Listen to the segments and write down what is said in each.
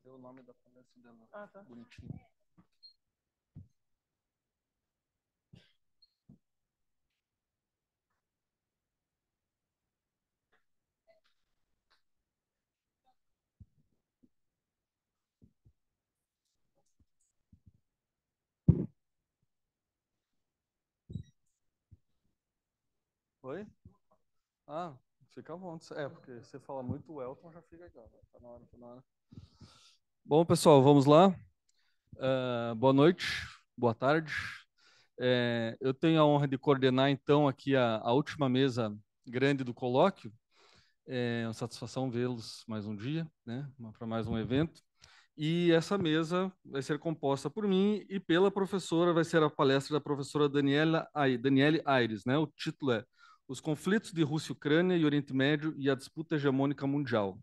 O nome da palestra dela. Ah, tá. Bonitinho. Oi? Ah, fica à vontade. É, porque você fala muito, o Elton já fica aqui, ó. Tá na hora, tá na hora. Bom, pessoal, vamos lá. Boa noite, boa tarde. Eu tenho a honra de coordenar, então, aqui a última mesa grande do colóquio. É uma satisfação vê-los mais um dia, né, para mais um evento. E essa mesa vai ser composta por mim e pela professora, vai ser a palestra da professora Daniele Aires, né? O título é Os Conflitos de Rússia e Ucrânia e Oriente Médio e a Disputa Hegemônica Mundial.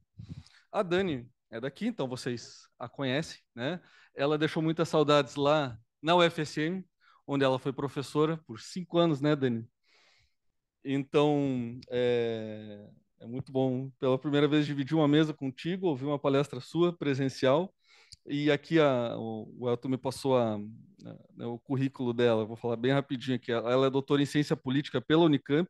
A Dani é daqui, então vocês a conhecem, né? Ela deixou muitas saudades lá na UFSM, onde ela foi professora por 5 anos, né, Dani? Então, é muito bom pela primeira vez dividir uma mesa contigo, ouvir uma palestra sua presencial. E aqui o Elton me passou o currículo dela, vou falar bem rapidinho aqui. Ela é doutora em Ciência Política pela Unicamp,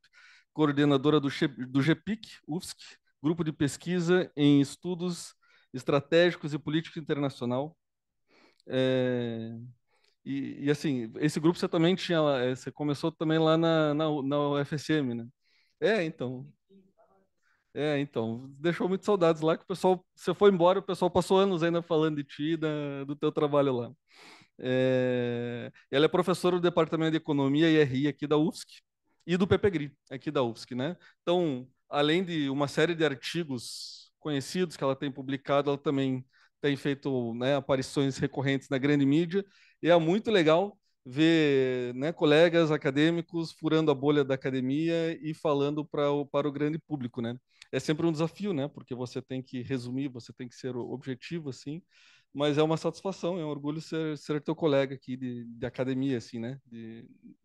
coordenadora do GPIC, UFSC, Grupo de Pesquisa em Estudos Estratégicos e Política Internacional. É, assim, esse grupo você também tinha, você começou também lá na UFSM, né? É, então. Então, deixou muitas saudades lá, que o pessoal, você foi embora, o pessoal passou anos ainda falando de ti, do teu trabalho lá. Ela é professora do Departamento de Economia e RI aqui da UFSC e do PPGRI, aqui da UFSC, né? Então, além de uma série de artigos conhecidos que ela tem publicado, ela também tem feito, né, aparições recorrentes na grande mídia, e é muito legal ver, né, colegas acadêmicos furando a bolha da academia e falando para o grande público, né? É sempre um desafio, né? Porque você tem que resumir, você tem que ser objetivo, assim, mas é uma satisfação, é um orgulho ser teu colega aqui de academia, assim, né?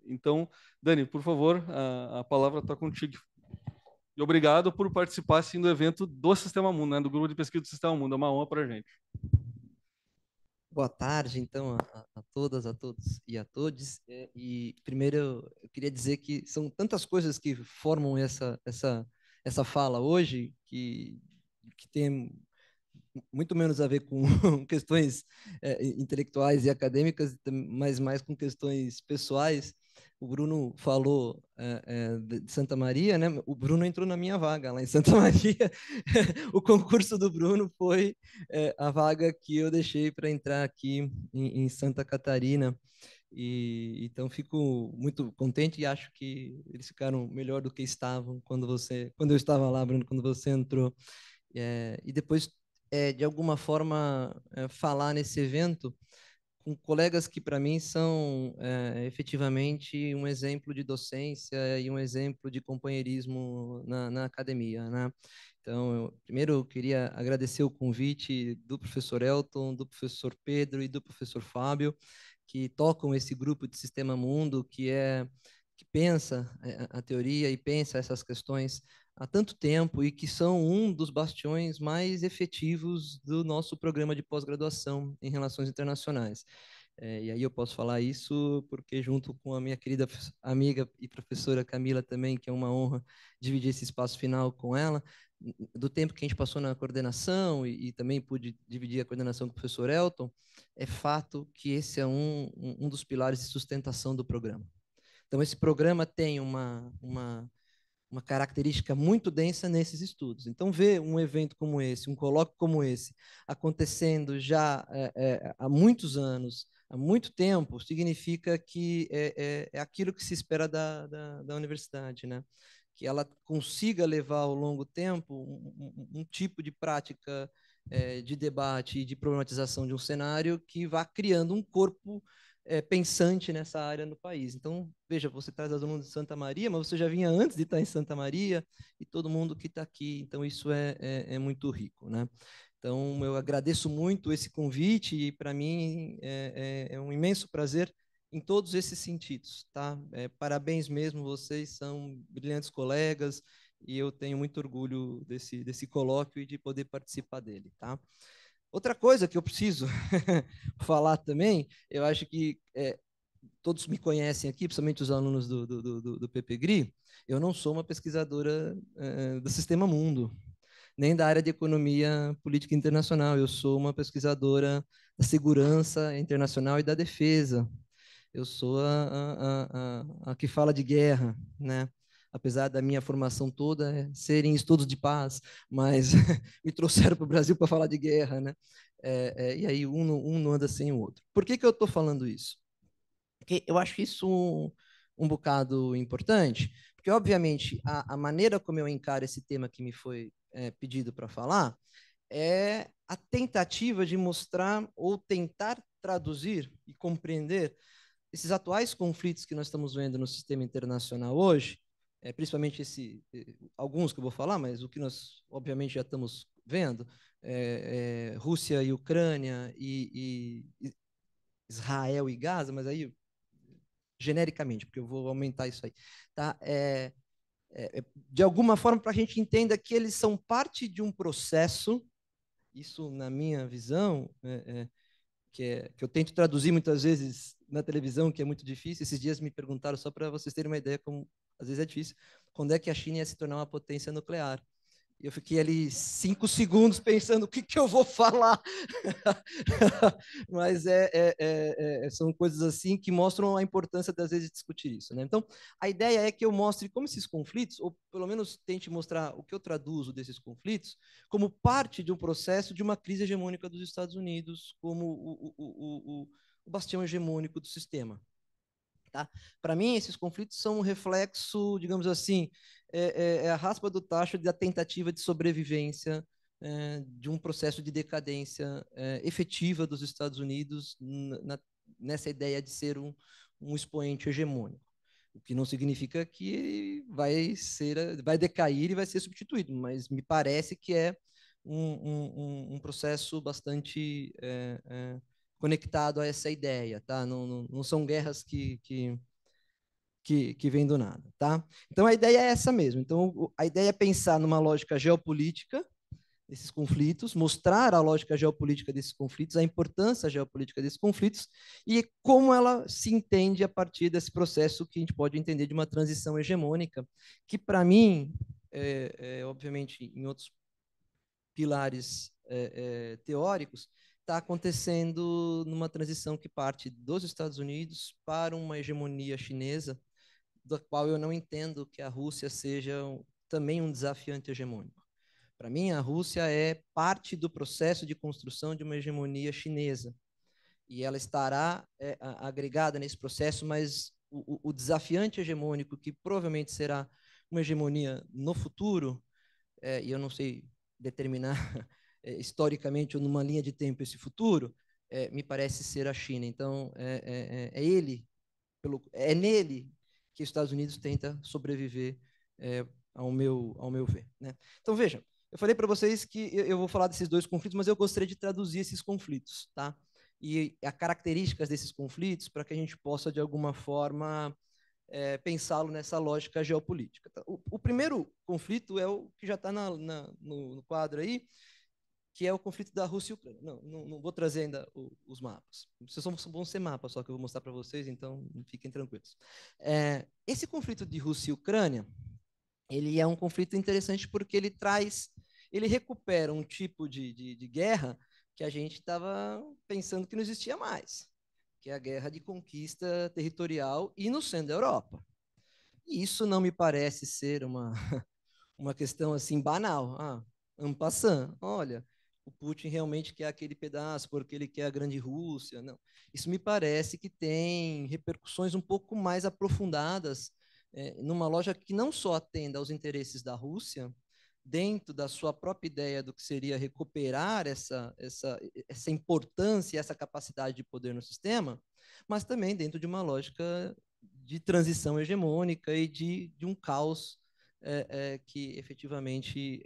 Então, Dani, por favor, a palavra está contigo. E obrigado por participar, assim, do evento do Sistema Mundo, né? Do grupo de pesquisa do Sistema Mundo. É uma honra para a gente. Boa tarde, então, a todas, a todos e a todes. E primeiro eu queria dizer que são tantas coisas que formam essa fala hoje que tem muito menos a ver com questões intelectuais e acadêmicas, mas mais com questões pessoais. O Bruno falou de Santa Maria, né? O Bruno entrou na minha vaga lá em Santa Maria. O concurso do Bruno foi a vaga que eu deixei para entrar aqui em Santa Catarina. E então fico muito contente e acho que eles ficaram melhor do que estavam quando eu estava lá, Bruno, quando você entrou. E depois, de alguma forma, falar nesse evento com colegas que, para mim, são efetivamente um exemplo de docência e um exemplo de companheirismo na academia, né? Então, primeiro eu queria agradecer o convite do professor Elton, do professor Pedro e do professor Fábio, que tocam esse grupo de Sistema Mundo, que pensa a teoria e pensa essas questões há tanto tempo e que são um dos bastiões mais efetivos do nosso programa de pós-graduação em relações internacionais. E aí eu posso falar isso porque, junto com a minha querida amiga e professora Camila também, que é uma honra dividir esse espaço final com ela, do tempo que a gente passou na coordenação e também pude dividir a coordenação com o professor Elton, é fato que esse é um dos pilares de sustentação do programa. Então, esse programa tem uma característica muito densa nesses estudos. Então, ver um evento como esse, um colóquio como esse, acontecendo já há muitos anos, há muito tempo, significa que é aquilo que se espera da universidade, né? Que ela consiga levar ao longo tempo um tipo de prática de debate e de problematização de um cenário que vá criando um corpo pensante nessa área no país. Então, veja, você traz as alunos de Santa Maria, mas você já vinha antes de estar em Santa Maria e todo mundo que está aqui. Então, isso é muito rico, né? Então, eu agradeço muito esse convite e, para mim, é um imenso prazer em todos esses sentidos, tá? Parabéns mesmo, vocês são brilhantes colegas e eu tenho muito orgulho desse colóquio e de poder participar dele, tá? Outra coisa que eu preciso falar também, eu acho que todos me conhecem aqui, principalmente os alunos do PPGRI, eu não sou uma pesquisadora do Sistema Mundo, nem da área de economia política internacional, eu sou uma pesquisadora da segurança internacional e da defesa. Eu sou a que fala de guerra, né? Apesar da minha formação toda ser em estudos de paz, mas me trouxeram para o Brasil para falar de guerra, né? E aí um não anda sem o outro. Por que eu estou falando isso? Porque eu acho isso um bocado importante, porque, obviamente, a maneira como eu encaro esse tema que me foi pedido para falar é a tentativa de mostrar ou tentar traduzir e compreender esses atuais conflitos que nós estamos vendo no sistema internacional hoje, principalmente alguns que eu vou falar, mas o que nós, obviamente, já estamos vendo, Rússia e Ucrânia e Israel e Gaza, mas aí genericamente, porque eu vou aumentar isso aí, tá? De alguma forma, para a gente entenda que eles são parte de um processo, isso na minha visão, que eu tento traduzir muitas vezes na televisão, que é muito difícil. Esses dias me perguntaram, só para vocês terem uma ideia, como às vezes é difícil, quando é que a China ia se tornar uma potência nuclear. E eu fiquei ali 5 segundos pensando o que eu vou falar. Mas são coisas assim que mostram a importância das vezes discutir isso, né? Então, a ideia é que eu mostre como esses conflitos, ou pelo menos tente mostrar o que eu traduzo desses conflitos, como parte de um processo de uma crise hegemônica dos Estados Unidos, como o bastião hegemônico do sistema. Tá? Para mim, esses conflitos são um reflexo, digamos assim, a raspa do tacho da tentativa de sobrevivência de um processo de decadência efetiva dos Estados Unidos nessa ideia de ser um expoente hegemônico. O que não significa que vai decair e vai ser substituído, mas me parece que é um processo bastante conectado a essa ideia, tá? Não são guerras que vêm do nada, tá? Então a ideia é essa mesmo. Então a ideia é pensar numa lógica geopolítica desses conflitos, mostrar a lógica geopolítica desses conflitos, a importância geopolítica desses conflitos e como ela se entende a partir desse processo que a gente pode entender de uma transição hegemônica, que para mim, obviamente, em outros pilares teóricos, está acontecendo numa transição que parte dos Estados Unidos para uma hegemonia chinesa, da qual eu não entendo que a Rússia seja também um desafiante hegemônico. Para mim, a Rússia é parte do processo de construção de uma hegemonia chinesa. E ela estará agregada nesse processo, mas o desafiante hegemônico, que provavelmente será uma hegemonia no futuro, e eu não sei determinar historicamente ou numa linha de tempo esse futuro, me parece ser a China. Então, é nele que os Estados Unidos tenta sobreviver, ao meu ver. Né? Então, vejam, eu falei para vocês que eu vou falar desses dois conflitos, mas eu gostaria de traduzir esses conflitos, tá? E as características desses conflitos para que a gente possa, de alguma forma, pensá-lo nessa lógica geopolítica. Tá? O primeiro conflito é o que já está no quadro aí, que é o conflito da Rússia e Ucrânia. Não vou trazer ainda os mapas. Vocês vão ser mapas, só que eu vou mostrar para vocês, então fiquem tranquilos. Esse conflito de Rússia e Ucrânia, ele é um conflito interessante porque ele recupera um tipo de guerra que a gente estava pensando que não existia mais, que é a guerra de conquista territorial e no centro da Europa. E isso não me parece ser uma questão assim banal. En passant, olha, o Putin realmente quer aquele pedaço porque ele quer a grande Rússia. Não. Isso me parece que tem repercussões um pouco mais aprofundadas numa loja que não só atenda aos interesses da Rússia, dentro da sua própria ideia do que seria recuperar essa importância, essa capacidade de poder no sistema, mas também dentro de uma lógica de transição hegemônica e de um caos que efetivamente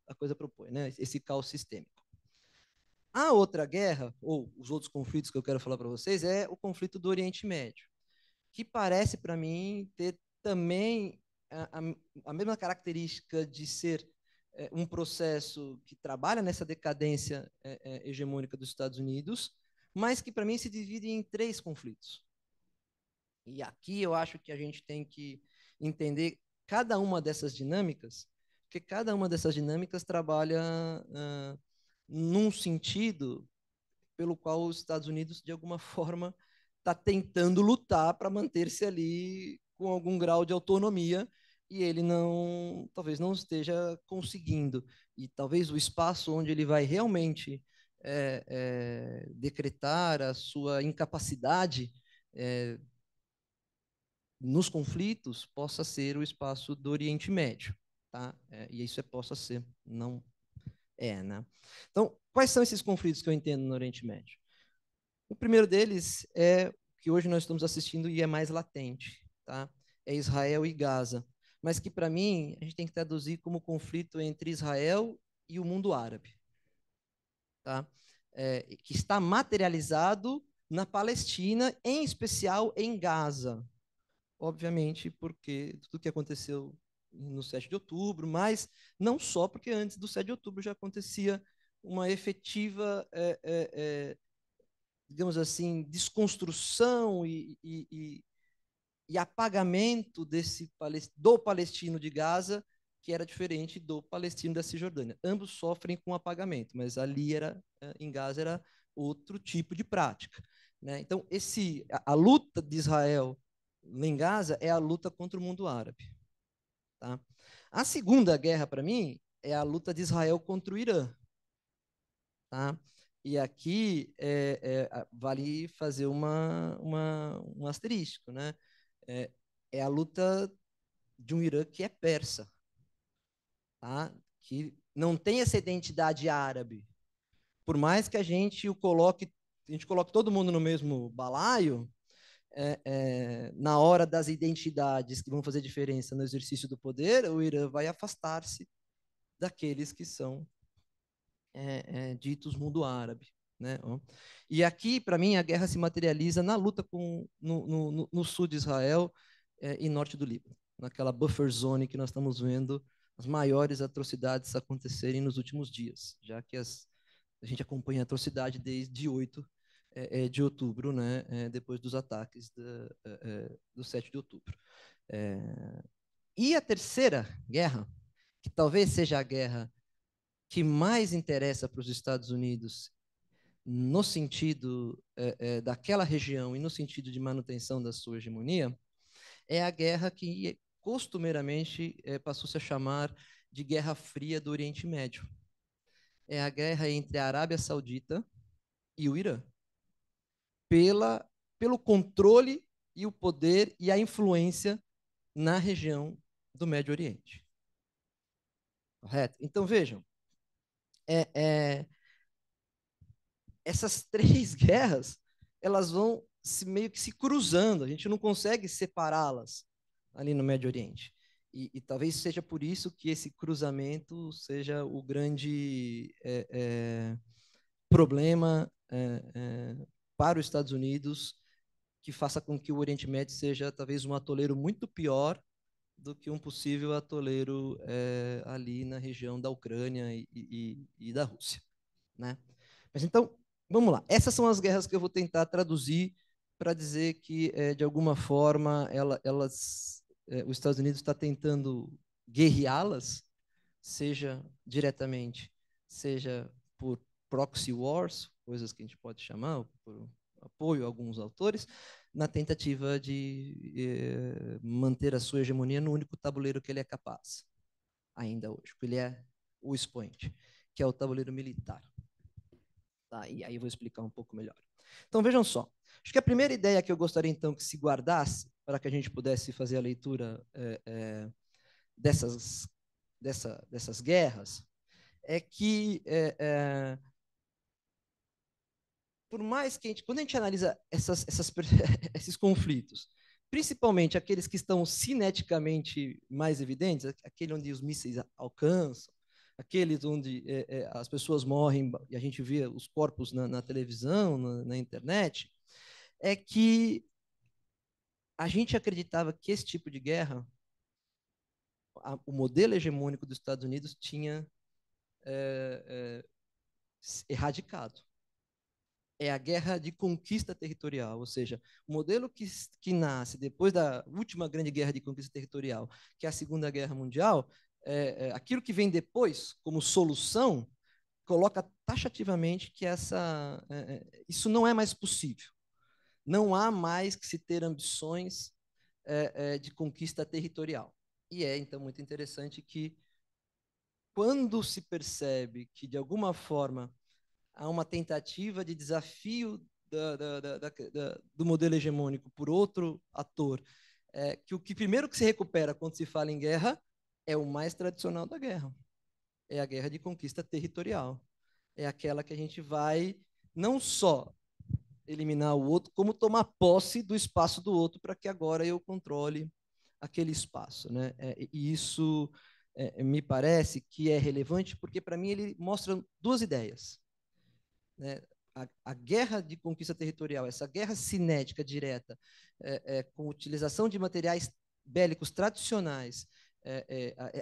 a coisa propõe, né? Esse caos sistêmico. A outra guerra, ou os outros conflitos que eu quero falar para vocês, é o conflito do Oriente Médio, que parece para mim ter também a mesma característica de ser um processo que trabalha nessa decadência hegemônica dos Estados Unidos, mas que, para mim, se divide em 3 conflitos. E aqui eu acho que a gente tem que entender cada uma dessas dinâmicas, porque cada uma dessas dinâmicas trabalha num sentido pelo qual os Estados Unidos, de alguma forma, está tentando lutar para manter-se ali com algum grau de autonomia, e ele não, talvez não esteja conseguindo. E talvez o espaço onde ele vai realmente decretar a sua incapacidade nos conflitos possa ser o espaço do Oriente Médio, tá? E isso possa ser, não né? Então, quais são esses conflitos que eu entendo no Oriente Médio? O primeiro deles é que hoje nós estamos assistindo e é mais latente, tá? É Israel e Gaza, mas que para mim a gente tem que traduzir como conflito entre Israel e o mundo árabe, tá? Que está materializado na Palestina, em especial em Gaza, obviamente porque tudo que aconteceu no 7 de outubro, mas não só porque antes do 7 de outubro já acontecia uma efetiva digamos assim, desconstrução e apagamento do palestino de Gaza, que era diferente do palestino da Cisjordânia. Ambos sofrem com apagamento, mas ali em Gaza era outro tipo de prática, né? Então, a luta de Israel em Gaza é a luta contra o mundo árabe, tá? A segunda guerra, para mim, é a luta de Israel contra o Irã, tá? E aqui vale fazer um asterístico, né? É, é a luta de um Irã que é persa, tá? Que não tem essa identidade árabe. Por mais que a gente coloque todo mundo no mesmo balaio, na hora das identidades que vão fazer diferença no exercício do poder, o Irã vai afastar-se daqueles que são ditos mundo árabe. Né? E aqui, para mim, a guerra se materializa na luta no sul de Israel e norte do Líbano, naquela buffer zone que nós estamos vendo as maiores atrocidades acontecerem nos últimos dias, já que a gente acompanha a atrocidade desde 8 de outubro, né? Depois dos ataques do 7 de outubro. E a terceira guerra, que talvez seja a guerra que mais interessa para os Estados Unidos no sentido daquela região e no sentido de manutenção da sua hegemonia, é a guerra que costumeiramente passou-se a chamar de Guerra Fria do Oriente Médio. É a guerra entre a Arábia Saudita e o Irã, pelo controle e o poder e a influência na região do Médio Oriente. Correto? Então, vejam, essas 3 guerras, elas vão meio que se cruzando, a gente não consegue separá-las ali no Médio Oriente. E talvez seja por isso que esse cruzamento seja o grande problema para os Estados Unidos, que faça com que o Oriente Médio seja talvez um atoleiro muito pior do que um possível atoleiro ali na região da Ucrânia e da Rússia, né? Mas então, vamos lá. Essas são as guerras que eu vou tentar traduzir para dizer que, de alguma forma, os Estados Unidos está tentando guerreá-las, seja diretamente, seja por proxy wars, coisas que a gente pode chamar, por apoio a alguns autores, na tentativa de manter a sua hegemonia no único tabuleiro que ele é capaz, ainda hoje, que ele é o expoente, que é o tabuleiro militar. Tá? E aí eu vou explicar um pouco melhor. Então, vejam só. Acho que a primeira ideia que eu gostaria, então, que se guardasse, para que a gente pudesse fazer a leitura dessas guerras, é que, por mais que quando a gente analisa esses conflitos, principalmente aqueles que estão cineticamente mais evidentes, aquele onde os mísseis alcançam, aqueles onde as pessoas morrem e a gente vê os corpos na televisão, na internet, é que a gente acreditava que esse tipo de guerra, o modelo hegemônico dos Estados Unidos tinha erradicado. É a guerra de conquista territorial, ou seja, o modelo que nasce depois da última grande guerra de conquista territorial, que é a Segunda Guerra Mundial, aquilo que vem depois como solução coloca taxativamente que isso não é mais possível. Não há mais que se ter ambições de conquista territorial. E então, muito interessante que, quando se percebe que, de alguma forma, há uma tentativa de desafio do modelo hegemônico por outro ator, que o que primeiro que se recupera quando se fala em guerra é o mais tradicional da guerra. É a guerra de conquista territorial. É aquela que a gente vai não só eliminar o outro, como tomar posse do espaço do outro para que agora eu controle aquele espaço, né? E isso me parece que é relevante porque, para mim, ele mostra duas ideias, né? A guerra de conquista territorial, essa guerra cinética direta, com utilização de materiais bélicos tradicionais,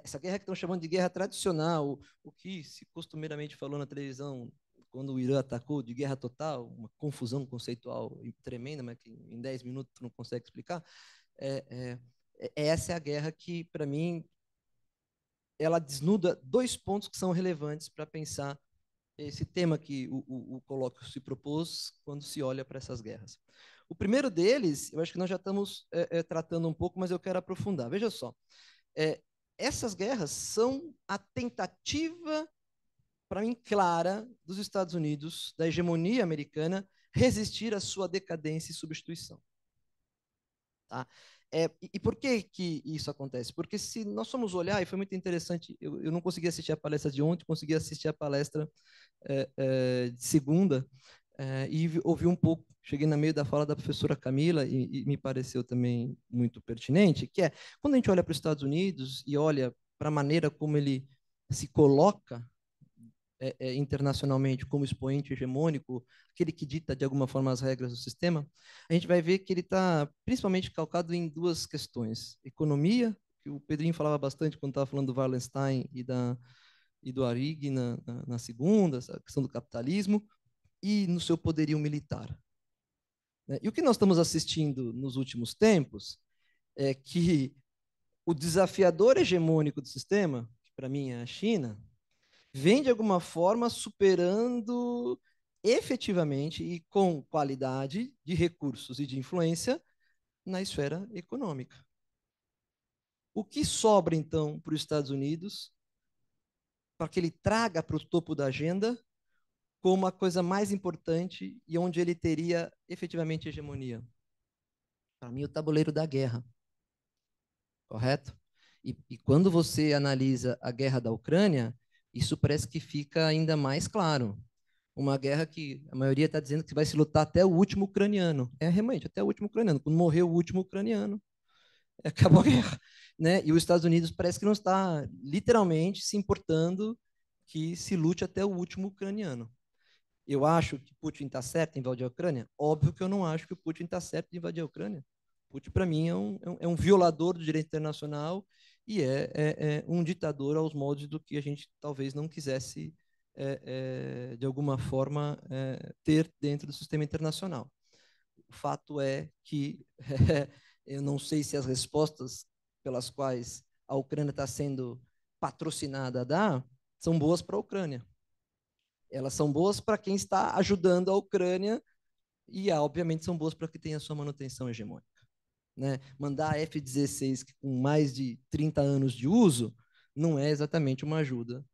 essa guerra que estão chamando de guerra tradicional, o que se costumeiramente falou na televisão quando o Irã atacou, de guerra total, uma confusão conceitual tremenda, mas que em 10 minutos tu não consegue explicar. Essa é a guerra que, para mim, ela desnuda dois pontos que são relevantes para pensar esse tema que o colóquio se propôs quando se olha para essas guerras. O primeiro deles, eu acho que nós já estamos tratando um pouco, mas eu quero aprofundar. Veja só, essas guerras são a tentativa, para mim, clara, dos Estados Unidos, da hegemonia americana, resistir à sua decadência e substituição. Tá? E por que isso acontece? Porque se nós formos olhar, e foi muito interessante, eu não consegui assistir a palestra de ontem, consegui assistir a palestra de segunda, e ouvi um pouco, cheguei no meio da fala da professora Camila, e me pareceu também muito pertinente, que quando a gente olha para os Estados Unidos e olha para a maneira como ele se coloca internacionalmente como expoente hegemônico, aquele que dita de alguma forma as regras do sistema, a gente vai ver que ele está principalmente calcado em duas questões: economia, que o Pedrinho falava bastante quando estava falando do Wallenstein e do Arrighi na segunda, a questão do capitalismo, e no seu poderio militar. E o que nós estamos assistindo nos últimos tempos é que o desafiador hegemônico do sistema, que para mim é a China, vem de alguma forma superando efetivamente e com qualidade de recursos e de influência na esfera econômica. O que sobra, então, para os Estados Unidos, para que ele traga para o topo da agenda como a coisa mais importante e onde ele teria efetivamente hegemonia? Para mim, o tabuleiro da guerra. Correto? E quando você analisa a guerra da Ucrânia, isso parece que fica ainda mais claro. Uma guerra que a maioria está dizendo que vai se lutar até o último ucraniano. Realmente, até o último ucraniano. Quando morreu o último ucraniano, acabou a guerra. Né? E os Estados Unidos parece que não está literalmente se importando que se lute até o último ucraniano. Eu acho que Putin está certo em invadir a Ucrânia? Óbvio que eu não acho que o Putin está certo em invadir a Ucrânia. Putin, para mim, é um violador do direito internacional e é um ditador aos moldes do que a gente talvez não quisesse, de alguma forma, ter dentro do sistema internacional. O fato é que eu não sei se as respostas pelas quais a Ucrânia está sendo patrocinada a dar são boas para a Ucrânia. Elas são boas para quem está ajudando a Ucrânia e, obviamente, são boas para quem tem a sua manutenção hegemônica. Né? Mandar a F-16 com mais de 30 anos de uso não é exatamente uma ajuda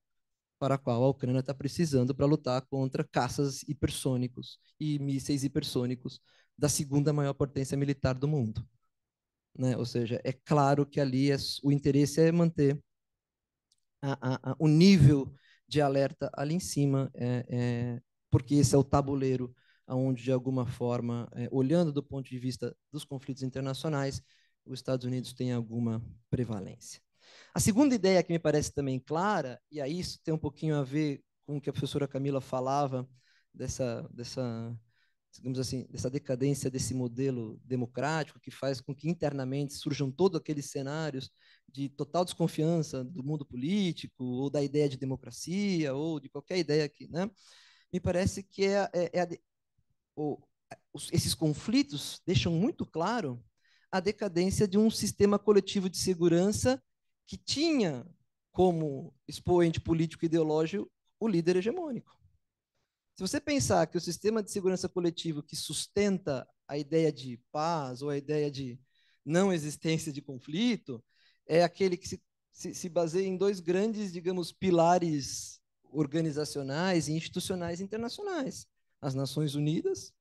para a qual a Ucrânia está precisando para lutar contra caças hipersônicos e mísseis hipersônicos da segunda maior potência militar do mundo. Né? Ou seja, é claro que ali o interesse é manter o nível de alerta ali em cima, porque esse é o tabuleiro onde, de alguma forma, olhando do ponto de vista dos conflitos internacionais, os Estados Unidos têm alguma prevalência. A segunda ideia que me parece também clara, e aí isso tem um pouquinho a ver com o que a professora Camila falava, dessa digamos assim, dessa decadência desse modelo democrático que faz com que internamente surjam todos aqueles cenários de total desconfiança do mundo político ou da ideia de democracia ou de qualquer ideia que, né? Me parece que o, esses conflitos deixam muito claro a decadência de um sistema coletivo de segurança que tinha como expoente político e ideológico o líder hegemônico. Se você pensar que o sistema de segurança coletivo que sustenta a ideia de paz ou a ideia de não existência de conflito é aquele que se baseia em dois grandes, digamos, pilares organizacionais e institucionais internacionais. As Nações Unidas,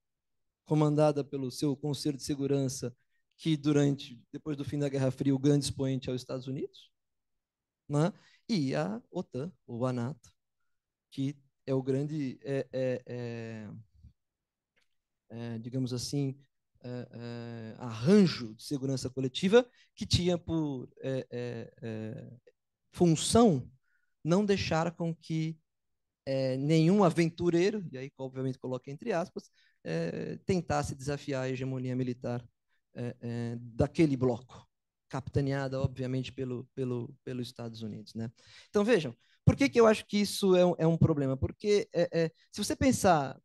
comandada pelo seu Conselho de Segurança, que depois do fim da Guerra Fria, o grande expoente é os Estados Unidos, né? E a OTAN, ou a NATO, que é o grande, digamos assim, arranjo de segurança coletiva que tinha por função não deixar com que nenhum aventureiro, e aí obviamente coloca entre aspas, tentasse desafiar a hegemonia militar daquele bloco, capitaneada, obviamente, pelos Estados Unidos. Né? Então, vejam, por que eu acho que isso é um problema? Porque se você pensar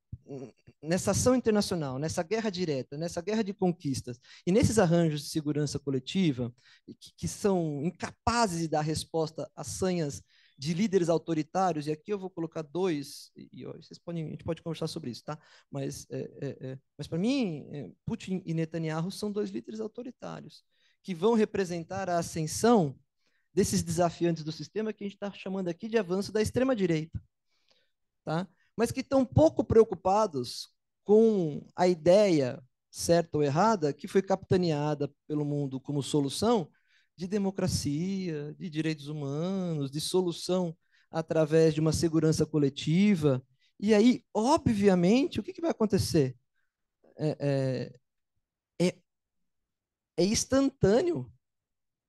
nessa ação internacional, nessa guerra direta, nessa guerra de conquistas e nesses arranjos de segurança coletiva que são incapazes de dar resposta a sanhas de líderes autoritários, e aqui eu vou colocar dois, vocês podem, a gente pode conversar sobre isso, tá? Mas para mim, Putin e Netanyahu são dois líderes autoritários que vão representar a ascensão desses desafiantes do sistema que a gente está chamando aqui de avanço da extrema-direita, tá? Mas que estão pouco preocupados com a ideia, certa ou errada, que foi capitaneada pelo mundo como solução de democracia, de direitos humanos, de solução através de uma segurança coletiva. E aí, obviamente, o que vai acontecer? É instantâneo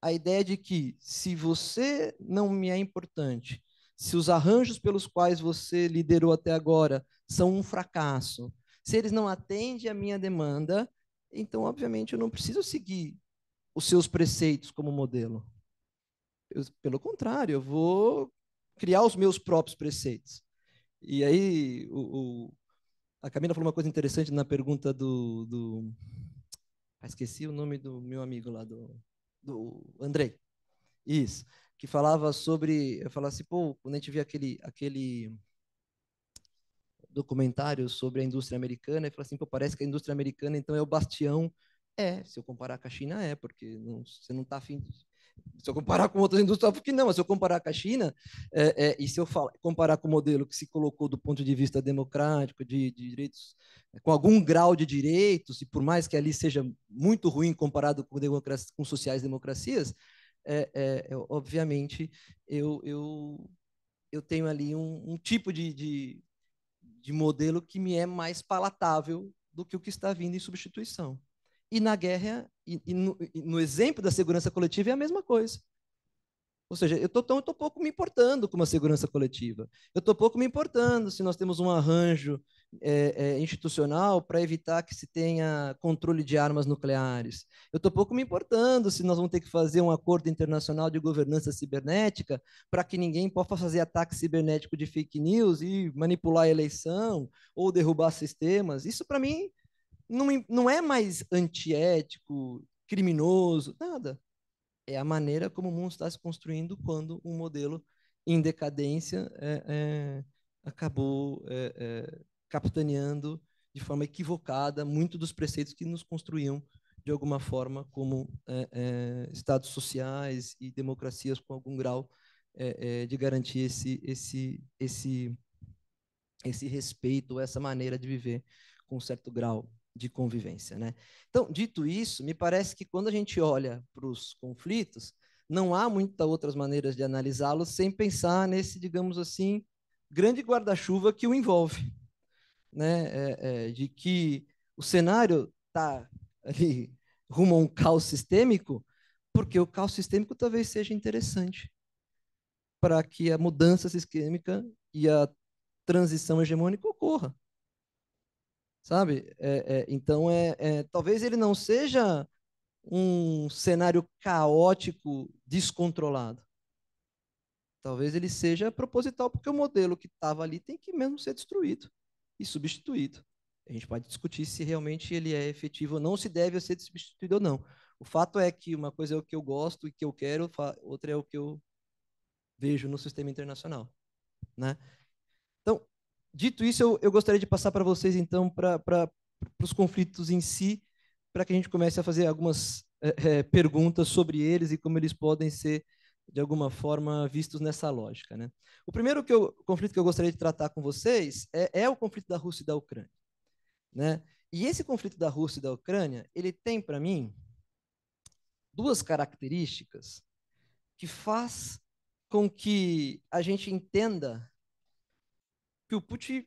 a ideia de que se você não me é importante, se os arranjos pelos quais você liderou até agora são um fracasso, se eles não atendem à minha demanda, então, obviamente, eu não preciso seguir os seus preceitos como modelo. Pelo contrário, eu vou criar os meus próprios preceitos. E aí, a Camila falou uma coisa interessante na pergunta esqueci o nome do meu amigo lá, do Andrei. Isso. Que falava sobre. Eu falava assim, pô, quando a gente vê aquele documentário sobre a indústria americana, e falava assim, pô, parece que a indústria americana então é o bastião. Se eu comparar com a China, porque você não está afim. Se eu comparar com outras indústrias, porque não, mas se eu comparar com a China, e se eu comparar com o modelo que se colocou do ponto de vista democrático, de direitos, com algum grau de direitos, e por mais que ali seja muito ruim comparado com sociais-democracias, obviamente, eu tenho ali um tipo de modelo que me é mais palatável do que o que está vindo em substituição. E na guerra, e no exemplo da segurança coletiva, é a mesma coisa. Ou seja, eu estou pouco me importando com uma segurança coletiva. Eu estou pouco me importando se nós temos um arranjo institucional para evitar que se tenha controle de armas nucleares. Eu estou pouco me importando se nós vamos ter que fazer um acordo internacional de governança cibernética para que ninguém possa fazer ataque cibernético de fake news e manipular a eleição ou derrubar sistemas. Isso, para mim, não é mais antiético, criminoso, nada. É a maneira como o mundo está se construindo quando um modelo em decadência acabou capitaneando de forma equivocada muito dos preceitos que nos construíam de alguma forma como estados sociais e democracias com algum grau de garantir esse respeito, essa maneira de viver com um certo grau de convivência, né? Então, dito isso, me parece que quando a gente olha para os conflitos, não há muitas outras maneiras de analisá-los sem pensar nesse, digamos assim, grande guarda-chuva que o envolve, né? De que o cenário está ali rumo a um caos sistêmico, porque o caos sistêmico talvez seja interessante para que a mudança sistêmica e a transição hegemônica ocorra. sabe? Então, talvez ele não seja um cenário caótico, descontrolado. Talvez ele seja proposital, porque o modelo que estava ali tem que mesmo ser destruído e substituído. A gente pode discutir se realmente ele é efetivo ou não, se deve ser substituído ou não. O fato é que uma coisa é o que eu gosto e que eu quero, outra é o que eu vejo no sistema internacional, né? Então, dito isso, eu gostaria de passar para vocês, então, para os conflitos em si, para que a gente comece a fazer algumas perguntas sobre eles e como eles podem ser, de alguma forma, vistos nessa lógica, né? O primeiro conflito que eu gostaria de tratar com vocês é o conflito da Rússia e da Ucrânia, né? E esse conflito da Rússia e da Ucrânia, ele tem, para mim, duas características que faz com que a gente entenda que o Putin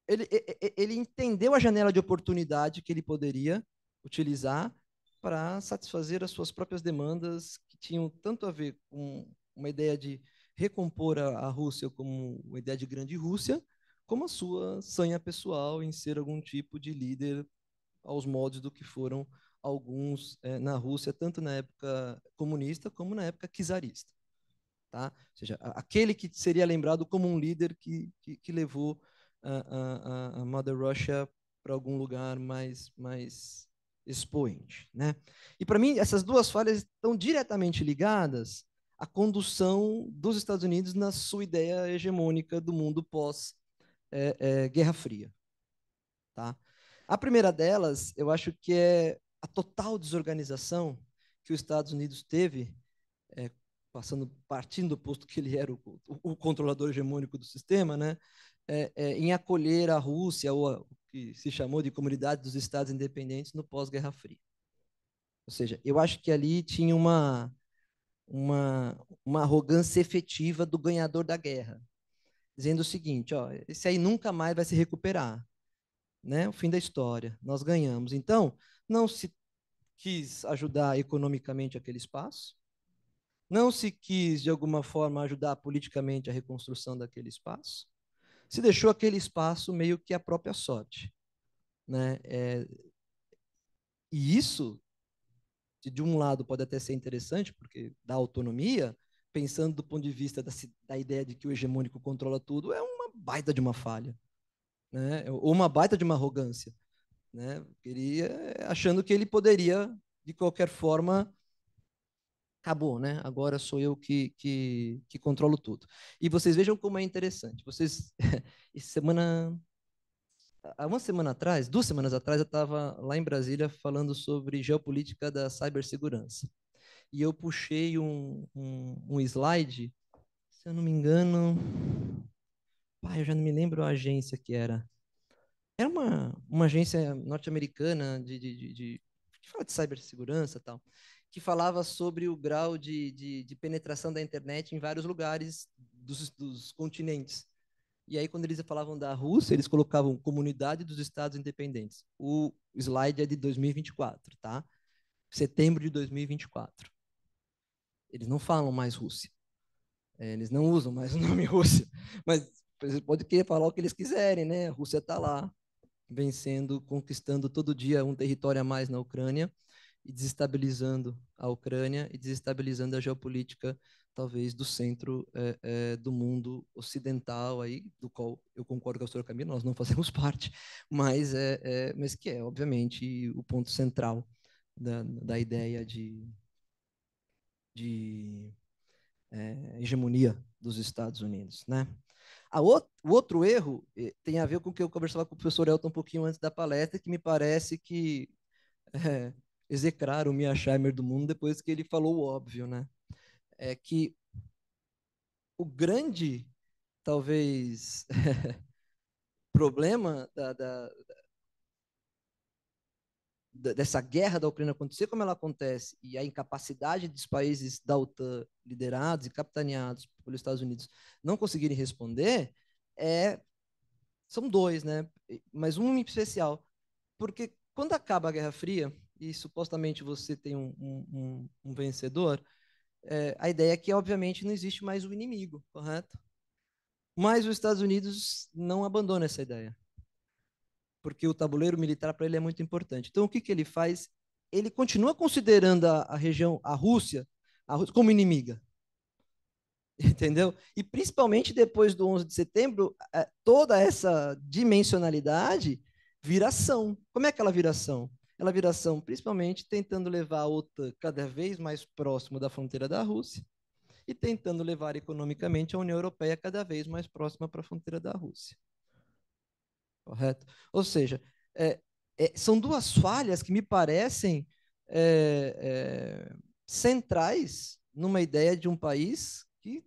ele entendeu a janela de oportunidade que ele poderia utilizar para satisfazer as suas próprias demandas, que tinham tanto a ver com uma ideia de recompor a Rússia como uma ideia de grande Rússia, como a sua sanha pessoal em ser algum tipo de líder aos moldes do que foram alguns na Rússia, tanto na época comunista como na época czarista. Tá? Ou seja, aquele que seria lembrado como um líder que levou a Mother Russia para algum lugar mais expoente, né? E para mim essas duas falhas estão diretamente ligadas à condução dos Estados Unidos na sua ideia hegemônica do mundo pós Guerra Fria, tá? A primeira delas, eu acho que é a total desorganização que os Estados Unidos teve é, partindo do posto que ele era o controlador hegemônico do sistema, né, em acolher a Rússia, ou o que se chamou de Comunidade dos Estados Independentes, no pós-Guerra Fria. Ou seja, eu acho que ali tinha uma arrogância efetiva do ganhador da guerra, dizendo o seguinte: ó, esse aí nunca mais vai se recuperar, né? O fim da história, nós ganhamos. Então, não se quis ajudar economicamente aquele espaço, não se quis, de alguma forma, ajudar politicamente a reconstrução daquele espaço, se deixou aquele espaço meio que à própria sorte, né? E isso, de um lado, pode até ser interessante, porque dá autonomia, pensando do ponto de vista da ideia de que o hegemônico controla tudo, é uma baita de uma falha, né? Ou uma baita de uma arrogância, né? Achando que ele poderia, de qualquer forma, acabou, né? Agora sou eu que controlo tudo. E vocês vejam como é interessante. Vocês, há uma semana atrás, 2 semanas atrás, eu estava lá em Brasília falando sobre geopolítica da cibersegurança. E eu puxei um slide, se eu não me engano, eu já não me lembro a agência que era. Era uma agência norte-americana que fala de cibersegurança e tal, que falava sobre o grau de penetração da internet em vários lugares dos continentes. E aí, quando eles falavam da Rússia, eles colocavam Comunidade dos Estados Independentes. O slide é de 2024, tá? Setembro de 2024. Eles não falam mais Rússia. Eles não usam mais o nome Rússia. Mas eles podem querer falar o que eles quiserem, né? A Rússia está lá, vencendo, conquistando todo dia um território a mais na Ucrânia e desestabilizando a Ucrânia e desestabilizando a geopolítica, talvez, do centro do mundo ocidental, aí, do qual eu concordo com o Sr. Camilo, nós não fazemos parte, mas que é, obviamente, o ponto central da ideia de hegemonia dos Estados Unidos, né? O outro erro tem a ver com o que eu conversava com o professor Elton um pouquinho antes da palestra, que me parece que é, execraram o Mearsheimer do mundo depois que ele falou o óbvio, né? É que o grande, talvez, problema dessa guerra da Ucrânia acontecer como ela acontece e a incapacidade dos países da OTAN, liderados e capitaneados pelos Estados Unidos, não conseguirem responder, são dois, né? Mas um em especial. Porque quando acaba a Guerra Fria, e supostamente você tem um vencedor, a ideia é que, obviamente, não existe mais o inimigo, correto? Mas os Estados Unidos não abandonam essa ideia. porque o tabuleiro militar para ele é muito importante. Então, o que, que ele faz? Ele continua considerando a região, a Rússia como inimiga, entendeu? E principalmente depois do 11 de setembro, toda essa dimensionalidade vira ação. Como é que ela vira ação? Ela vira ação principalmente tentando levar a OTAN cada vez mais próximo da fronteira da Rússia e tentando levar economicamente a União Europeia cada vez mais próxima para a fronteira da Rússia. Correto? Ou seja, é, são duas falhas que me parecem centrais numa ideia de um país que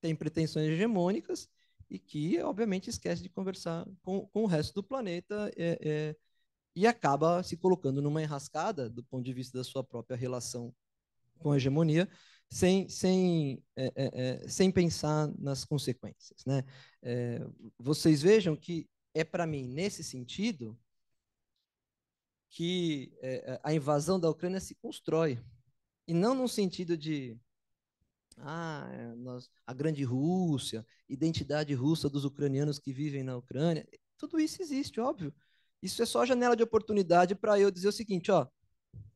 tem pretensões hegemônicas e que, obviamente, esquece de conversar com o resto do planeta e acaba se colocando numa enrascada do ponto de vista da sua própria relação com a hegemonia, sem pensar nas consequências. Né? Vocês vejam que é para mim, nesse sentido, que a invasão da Ucrânia se constrói. E não no sentido de a grande Rússia, identidade russa dos ucranianos que vivem na Ucrânia. Tudo isso existe, óbvio. Isso é só janela de oportunidade para eu dizer o seguinte, ó,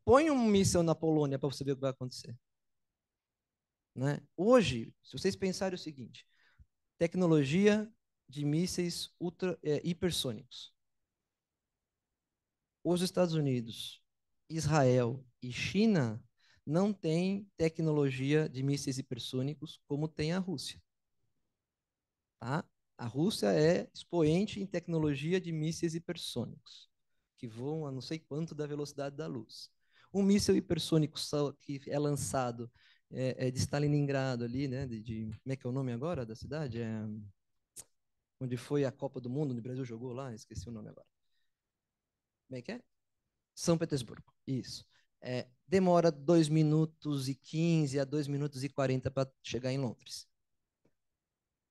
põe um míssil na Polônia para você ver o que vai acontecer. Né? Hoje, se vocês pensarem o seguinte, tecnologia de mísseis hipersônicos. Os Estados Unidos, Israel e China não têm tecnologia de mísseis hipersônicos como tem a Rússia. Tá? A Rússia é expoente em tecnologia de mísseis hipersônicos, que voam a não sei quanto da velocidade da luz. Um míssil hipersônico que é lançado de Stalingrado ali, né? Como é que é o nome agora da cidade? Onde foi a Copa do Mundo, onde o Brasil jogou lá, esqueci o nome agora. Como é que é? São Petersburgo, isso. Demora 2 minutos e 15 a 2 minutos e 40 para chegar em Londres.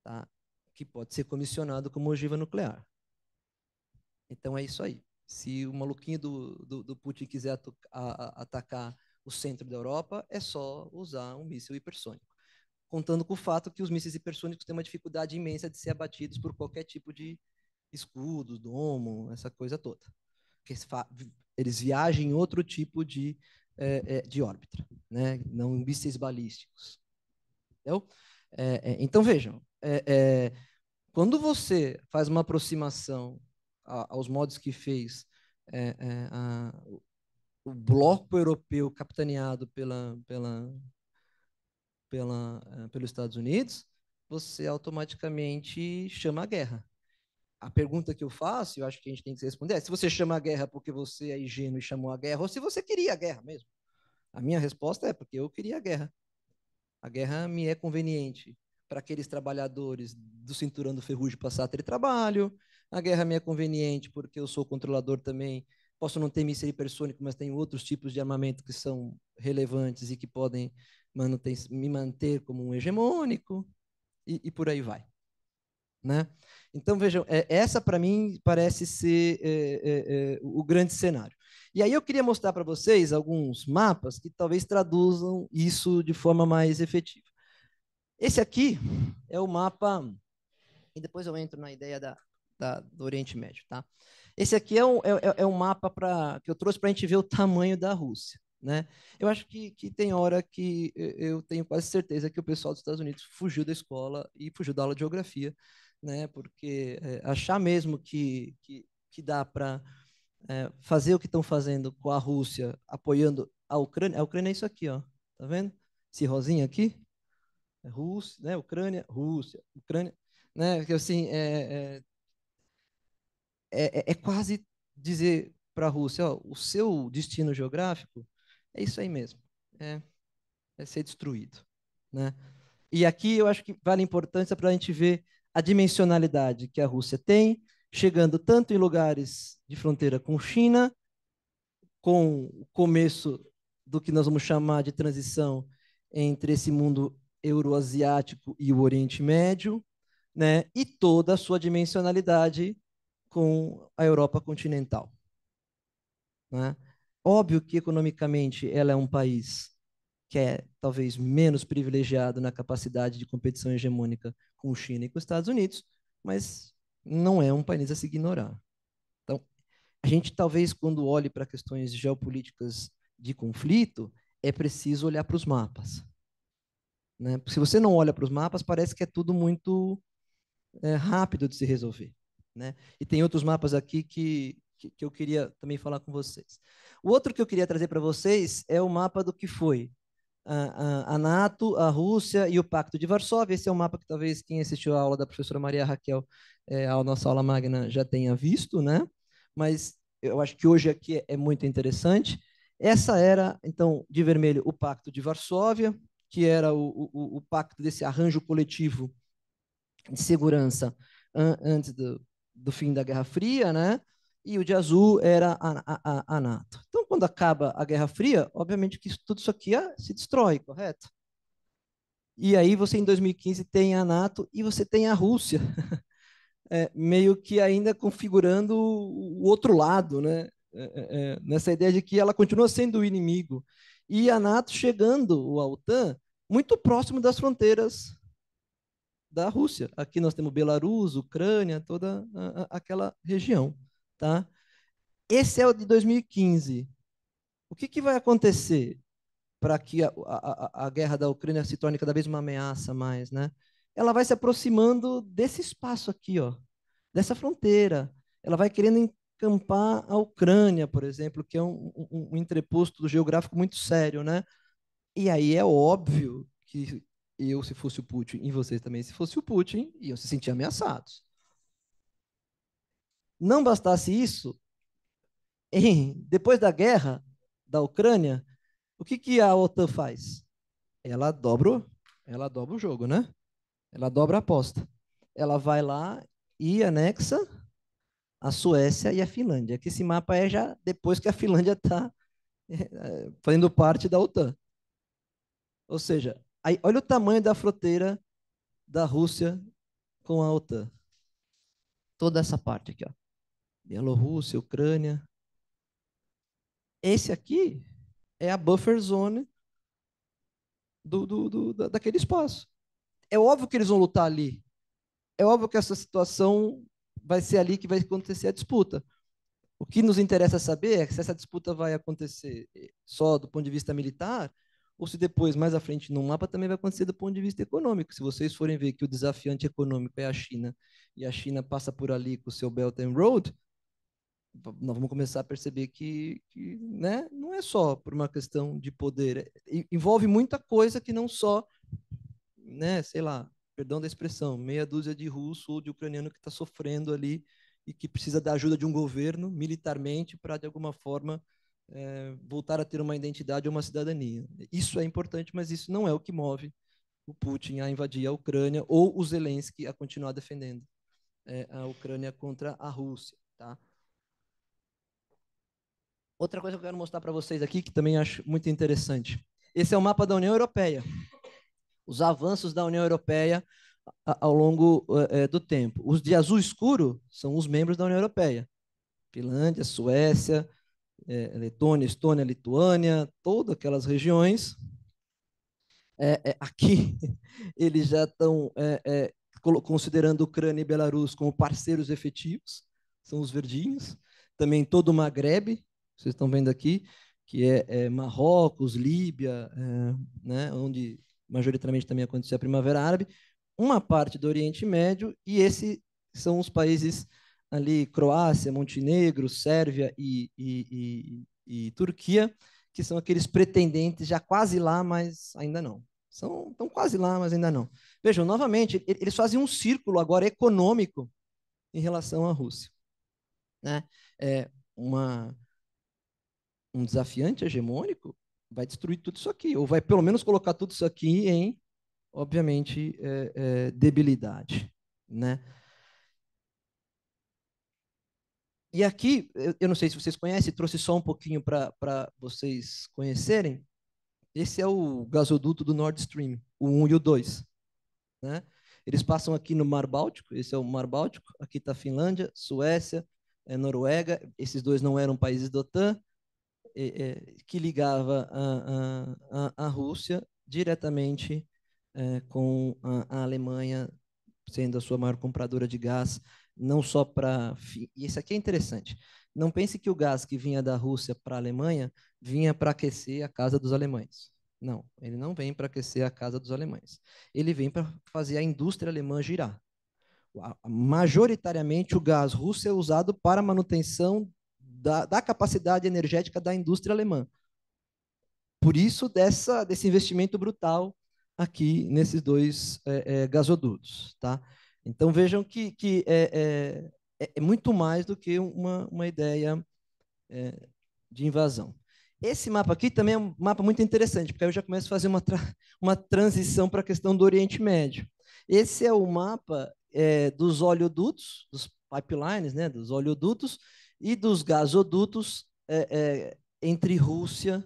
Tá? Que pode ser comissionado como ogiva nuclear. Então é isso aí. Se o maluquinho do Putin quiser atacar o centro da Europa, é só usar um míssil hipersônico. Contando com o fato que os mísseis hipersônicos têm uma dificuldade imensa de ser abatidos por qualquer tipo de escudo, domo, essa coisa toda. Porque eles viajam em outro tipo de órbita, né? Não em mísseis balísticos. Entendeu? Então, vejam, quando você faz uma aproximação aos modos que fez o bloco europeu capitaneado pelos Estados Unidos, você automaticamente chama a guerra. A pergunta que eu faço, eu acho que a gente tem que responder, é se você chama a guerra porque você é ingênuo e chamou a guerra, ou se você queria a guerra mesmo. A minha resposta é porque eu queria a guerra. A guerra me é conveniente para aqueles trabalhadores do cinturão do ferrugem passar a ter trabalho. A guerra me é conveniente porque eu sou controlador também. Posso não ter míssil hipersônico, mas tenho outros tipos de armamento que são relevantes e que podem me manter como um hegemônico e por aí vai. Né? Então, vejam, essa para mim parece ser o grande cenário. E aí eu queria mostrar para vocês alguns mapas que talvez traduzam isso de forma mais efetiva. Esse aqui é o mapa, e depois eu entro na ideia do Oriente Médio. Tá? Esse aqui é um mapa que eu trouxe para a gente ver o tamanho da Rússia. Né? Eu acho que tem hora que eu tenho quase certeza que o pessoal dos Estados Unidos fugiu da escola e fugiu da aula de geografia, né? Porque achar mesmo que dá para fazer o que estão fazendo com a Rússia, apoiando a Ucrânia é isso aqui, ó, tá vendo? Esse rosinha aqui, Rússia, né? Ucrânia, né? Que assim é quase dizer para a Rússia, ó, o seu destino geográfico é isso aí mesmo, é ser destruído, né? E aqui eu acho que vale a importância para a gente ver a dimensionalidade que a Rússia tem, chegando tanto em lugares de fronteira com China, com o começo do que nós vamos chamar de transição entre esse mundo euroasiático e o Oriente Médio, né? E toda a sua dimensionalidade com a Europa continental. Né? Óbvio que economicamente ela é um país que é talvez menos privilegiado na capacidade de competição hegemônica com China e com os Estados Unidos, mas não é um país a se ignorar. Então, a gente talvez, quando olhe para questões geopolíticas de conflito, é preciso olhar para os mapas, né? Se você não olha para os mapas, parece que é tudo muito rápido de se resolver, né? E tem outros mapas aqui que eu queria também falar com vocês. O outro que eu queria trazer para vocês é o mapa do que foi a NATO, a Rússia e o Pacto de Varsóvia. Esse é um mapa que talvez quem assistiu a aula da professora Maria Raquel, a nossa aula magna, já tenha visto, né? Mas eu acho que hoje aqui é muito interessante. Essa era, então, de vermelho, o Pacto de Varsóvia, que era o pacto desse arranjo coletivo de segurança antes do fim da Guerra Fria, né? E o de azul era a NATO. Então, quando acaba a Guerra Fria, obviamente que tudo isso aqui se destrói, correto? E aí você, em 2015, tem a NATO e você tem a Rússia, meio que ainda configurando o outro lado, né? Nessa ideia de que ela continua sendo o inimigo. E a NATO chegando, a OTAN, muito próximo das fronteiras da Rússia. Aqui nós temos Belarus, Ucrânia, toda aquela região, tá? Esse é o de 2015. O que vai acontecer para que a guerra da Ucrânia se torne cada vez uma ameaça mais, né? Ela vai se aproximando desse espaço aqui, ó, dessa fronteira. Ela vai querendo encampar a Ucrânia, por exemplo, que é um entreposto geográfico muito sério, né? E aí é óbvio que eu, se fosse o Putin, e vocês também, se fosse o Putin, iam se sentir ameaçados. Não bastasse isso, depois da guerra da Ucrânia, o que a OTAN faz? Ela ela dobra o jogo, né? Ela dobra a aposta. Ela vai lá e anexa a Suécia e a Finlândia, que esse mapa é já depois que a Finlândia está fazendo parte da OTAN. Ou seja, aí, olha o tamanho da fronteira da Rússia com a OTAN. Toda essa parte aqui, ó. Bielorrússia, Ucrânia. Esse aqui é a buffer zone daquele espaço. É óbvio que eles vão lutar ali. É óbvio que essa situação vai ser ali que vai acontecer a disputa. O que nos interessa saber é se essa disputa vai acontecer só do ponto de vista militar ou se depois, mais à frente no mapa, também vai acontecer do ponto de vista econômico. Se vocês forem ver que o desafiante econômico é a China e a China passa por ali com o seu Belt and Road, nós vamos começar a perceber que né, não é só por uma questão de poder, envolve muita coisa que não só, né, sei lá, perdão da expressão, meia dúzia de russo ou de ucraniano que está sofrendo ali e que precisa da ajuda de um governo militarmente para, de alguma forma, voltar a ter uma identidade ou uma cidadania. Isso é importante, mas isso não é o que move o Putin a invadir a Ucrânia ou o Zelensky a continuar defendendo a Ucrânia contra a Rússia, tá? Outra coisa que eu quero mostrar para vocês aqui, que também acho muito interessante. Esse é o mapa da União Europeia. Os avanços da União Europeia ao longo do tempo. Os de azul escuro são os membros da União Europeia. Finlândia, Suécia, Letônia, Estônia, Lituânia, todas aquelas regiões. Aqui eles já estão considerando Ucrânia e Belarus como parceiros efetivos, são os verdinhos. Também todo o Maghreb, vocês estão vendo aqui, que é Marrocos, Líbia, né, onde majoritariamente também aconteceu a Primavera Árabe, uma parte do Oriente Médio, e esses são os países ali, Croácia, Montenegro, Sérvia e Turquia, que são aqueles pretendentes já quase lá, mas ainda não. Estão quase lá, mas ainda não. Vejam, novamente, eles fazem um círculo agora econômico em relação à Rússia. Né? Um desafiante hegemônico vai destruir tudo isso aqui, ou vai pelo menos colocar tudo isso aqui em, obviamente, debilidade. Né? E aqui, eu não sei se vocês conhecem, trouxe só um pouquinho para vocês conhecerem. Esse é o gasoduto do Nord Stream, o 1 e o 2. Né? Eles passam aqui no Mar Báltico, esse é o Mar Báltico, aqui está a Finlândia, Suécia, Noruega, esses dois não eram países da OTAN, que ligava a Rússia diretamente com a Alemanha, sendo a sua maior compradora de gás não só para... E isso aqui é interessante. Não pense que o gás que vinha da Rússia para a Alemanha vinha para aquecer a casa dos alemães. Não, ele não vem para aquecer a casa dos alemães. Ele vem para fazer a indústria alemã girar. Majoritariamente, o gás russo é usado para manutenção da capacidade energética da indústria alemã. Por isso, desse investimento brutal aqui nesses dois gasodutos. Tá? Então, vejam que é muito mais do que uma ideia de invasão. Esse mapa aqui também é um mapa muito interessante, porque aí eu já começo a fazer uma transição para a questão do Oriente Médio. Esse é o mapa dos oleodutos, dos pipelines, né, dos oleodutos e dos gasodutos entre Rússia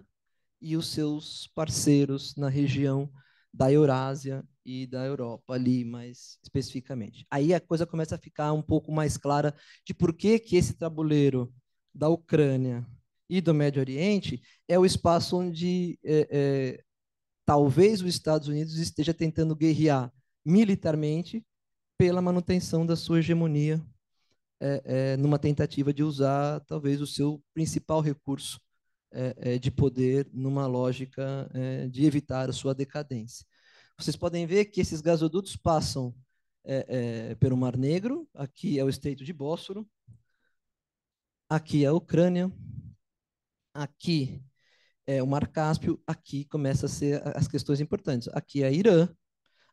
e os seus parceiros na região da Eurásia e da Europa, ali mais especificamente. Aí a coisa começa a ficar um pouco mais clara de por que esse tabuleiro da Ucrânia e do Médio Oriente é o espaço onde talvez os Estados Unidos esteja tentando guerrear militarmente pela manutenção da sua hegemonia, numa tentativa de usar talvez o seu principal recurso de poder numa lógica de evitar a sua decadência. Vocês podem ver que esses gasodutos passam pelo Mar Negro, aqui é o Estreito de Bósforo, aqui é a Ucrânia, aqui é o Mar Cáspio, aqui começam a ser as questões importantes. Aqui é Irã,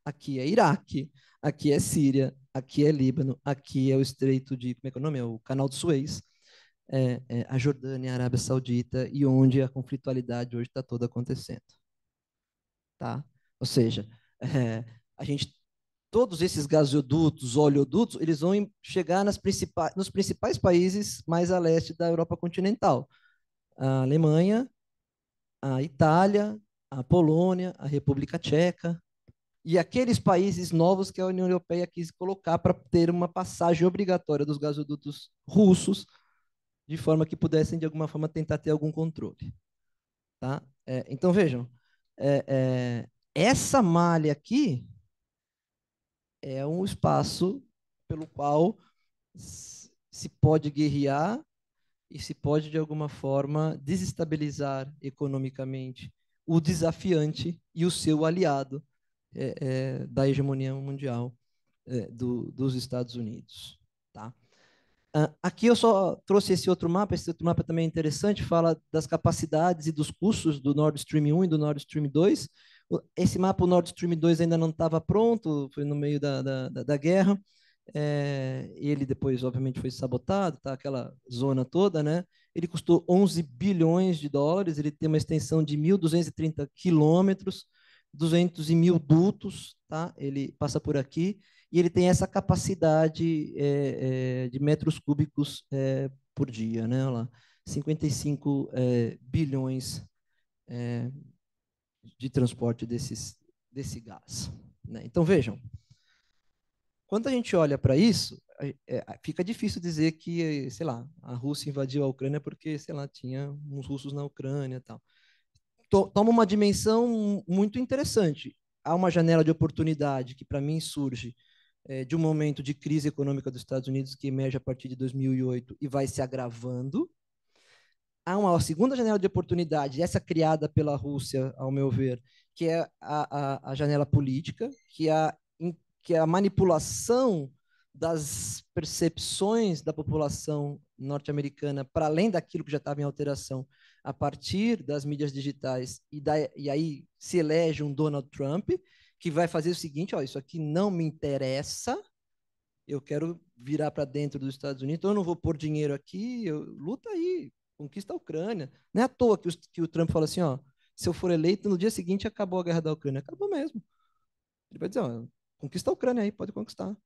aqui é Iraque, aqui é Síria, aqui é Líbano, aqui é o Estreito de, como é que é o nome? É o Canal de Suez, a Jordânia, a Arábia Saudita e onde a conflitualidade hoje está toda acontecendo. Tá? Ou seja, a gente, todos esses gasodutos, oleodutos, eles vão chegar nos principais países mais a leste da Europa continental. A Alemanha, a Itália, a Polônia, a República Tcheca, e aqueles países novos que a União Europeia quis colocar para ter uma passagem obrigatória dos gasodutos russos, de forma que pudessem, de alguma forma, tentar ter algum controle. Tá? Então, vejam, essa malha aqui é um espaço pelo qual se pode guerrear e se pode, de alguma forma, desestabilizar economicamente o desafiante e o seu aliado da hegemonia mundial dos Estados Unidos. Tá? Aqui eu só trouxe esse outro mapa também é interessante, fala das capacidades e dos custos do Nord Stream 1 e do Nord Stream 2. Esse mapa, o Nord Stream 2 ainda não estava pronto, foi no meio da guerra, ele depois, obviamente, foi sabotado, tá? Aquela zona toda, né? Ele custou 11 bilhões de dólares, ele tem uma extensão de 1.230 quilômetros, 200 mil dutos, tá? Ele passa por aqui, e ele tem essa capacidade de metros cúbicos por dia, né? Olha lá, 55 bilhões de transporte desse gás. Né? Então, vejam, quando a gente olha para isso, fica difícil dizer que, sei lá, a Rússia invadiu a Ucrânia porque, sei lá, tinha uns russos na Ucrânia e tal. Toma uma dimensão muito interessante. Há uma janela de oportunidade que, para mim, surge de um momento de crise econômica dos Estados Unidos que emerge a partir de 2008 e vai se agravando. Há uma segunda janela de oportunidade, essa criada pela Rússia, ao meu ver, que é a janela política, que é a manipulação das percepções da população norte-americana para além daquilo que já estava em alteração a partir das mídias digitais, e aí se elege um Donald Trump, que vai fazer o seguinte, ó, isso aqui não me interessa, eu quero virar para dentro dos Estados Unidos, então eu não vou pôr dinheiro aqui, luta aí, conquista a Ucrânia. Não é à toa que o Trump fala assim, ó, se eu for eleito, no dia seguinte acabou a guerra da Ucrânia. Acabou mesmo. Ele vai dizer, ó, conquista a Ucrânia aí, pode conquistar.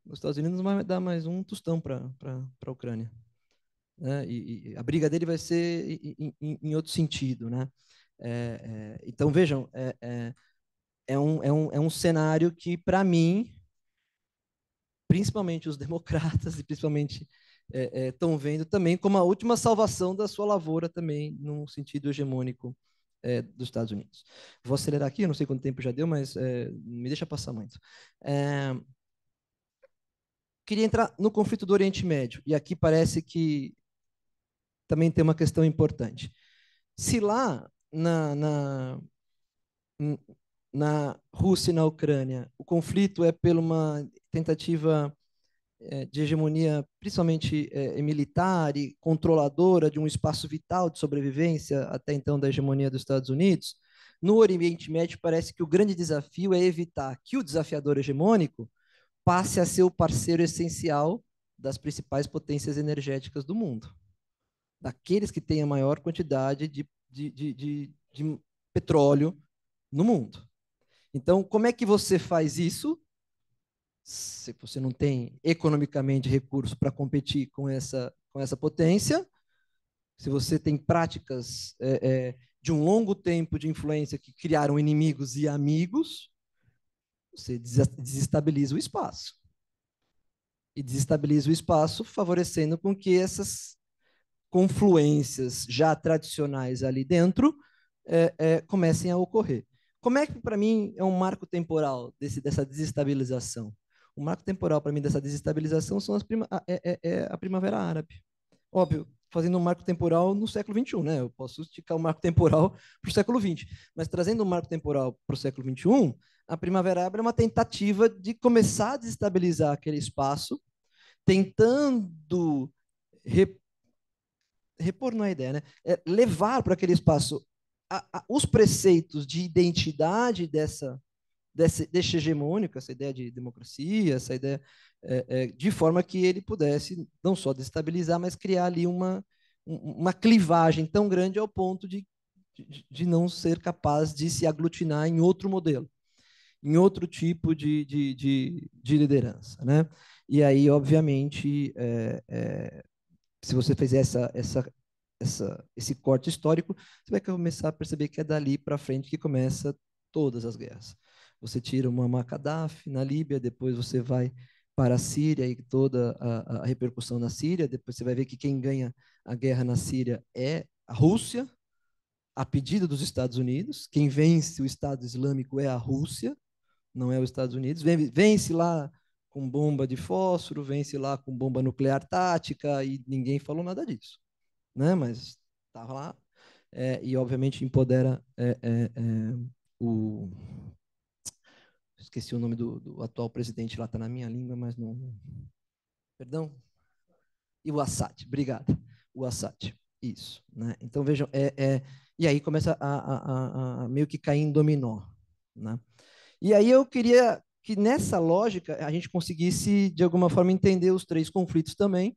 Os Estados Unidos vai dar mais um tostão para a Ucrânia. Né? E a briga dele vai ser em outro sentido. Né? Então, vejam, é um cenário que, para mim, principalmente os democratas e principalmente estão vendo também como a última salvação da sua lavoura também, num sentido hegemônico dos Estados Unidos. Vou acelerar aqui, eu não sei quanto tempo já deu, mas me deixa passar muito. queria entrar no conflito do Oriente Médio, e aqui parece que também tem uma questão importante. Se lá na Rússia e na Ucrânia o conflito é por uma tentativa de hegemonia, principalmente militar e controladora de um espaço vital de sobrevivência, até então da hegemonia dos Estados Unidos, no Oriente Médio parece que o grande desafio é evitar que o desafiador hegemônico passe a ser o parceiro essencial das principais potências energéticas do mundo, daqueles que têm a maior quantidade de petróleo no mundo. Então, como é que você faz isso? Se você não tem economicamente recurso para competir com essa potência, se você tem práticas de um longo tempo de influência que criaram inimigos e amigos, você desestabiliza o espaço. E desestabiliza o espaço, favorecendo com que essas confluências já tradicionais ali dentro comecem a ocorrer. Como é que, para mim, é um marco temporal dessa desestabilização? O marco temporal, para mim, dessa desestabilização são a Primavera Árabe. Óbvio, fazendo um marco temporal no século XXI, né? Eu posso esticar o marco temporal para o século XX, mas trazendo um marco temporal para o século XXI, a Primavera Árabe é uma tentativa de começar a desestabilizar aquele espaço, tentando repor não é a ideia, né? Levar para aquele espaço os preceitos de identidade desse hegemônico, essa ideia de democracia, essa ideia de forma que ele pudesse não só destabilizar, mas criar ali uma clivagem tão grande ao ponto de não ser capaz de se aglutinar em outro modelo, em outro tipo de liderança, né? E aí, obviamente, se você fizer esse corte histórico, você vai começar a perceber que é dali para frente que começa todas as guerras. Você tira o Muammar Gaddafi na Líbia, depois você vai para a Síria e toda a repercussão na Síria, depois você vai ver que quem ganha a guerra na Síria é a Rússia, a pedido dos Estados Unidos. Quem vence o Estado Islâmico é a Rússia, não é os Estados Unidos. Vence lá com bomba de fósforo, vence lá com bomba nuclear tática e ninguém falou nada disso, né? Mas estava lá e obviamente empodera o esqueci o nome do atual presidente lá, está na minha língua, mas não, perdão, e o Assad, obrigado, o Assad, isso, né? Então vejam, e aí começa a meio que cair em dominó, né? E aí eu queria que nessa lógica a gente conseguisse, de alguma forma, entender os três conflitos também,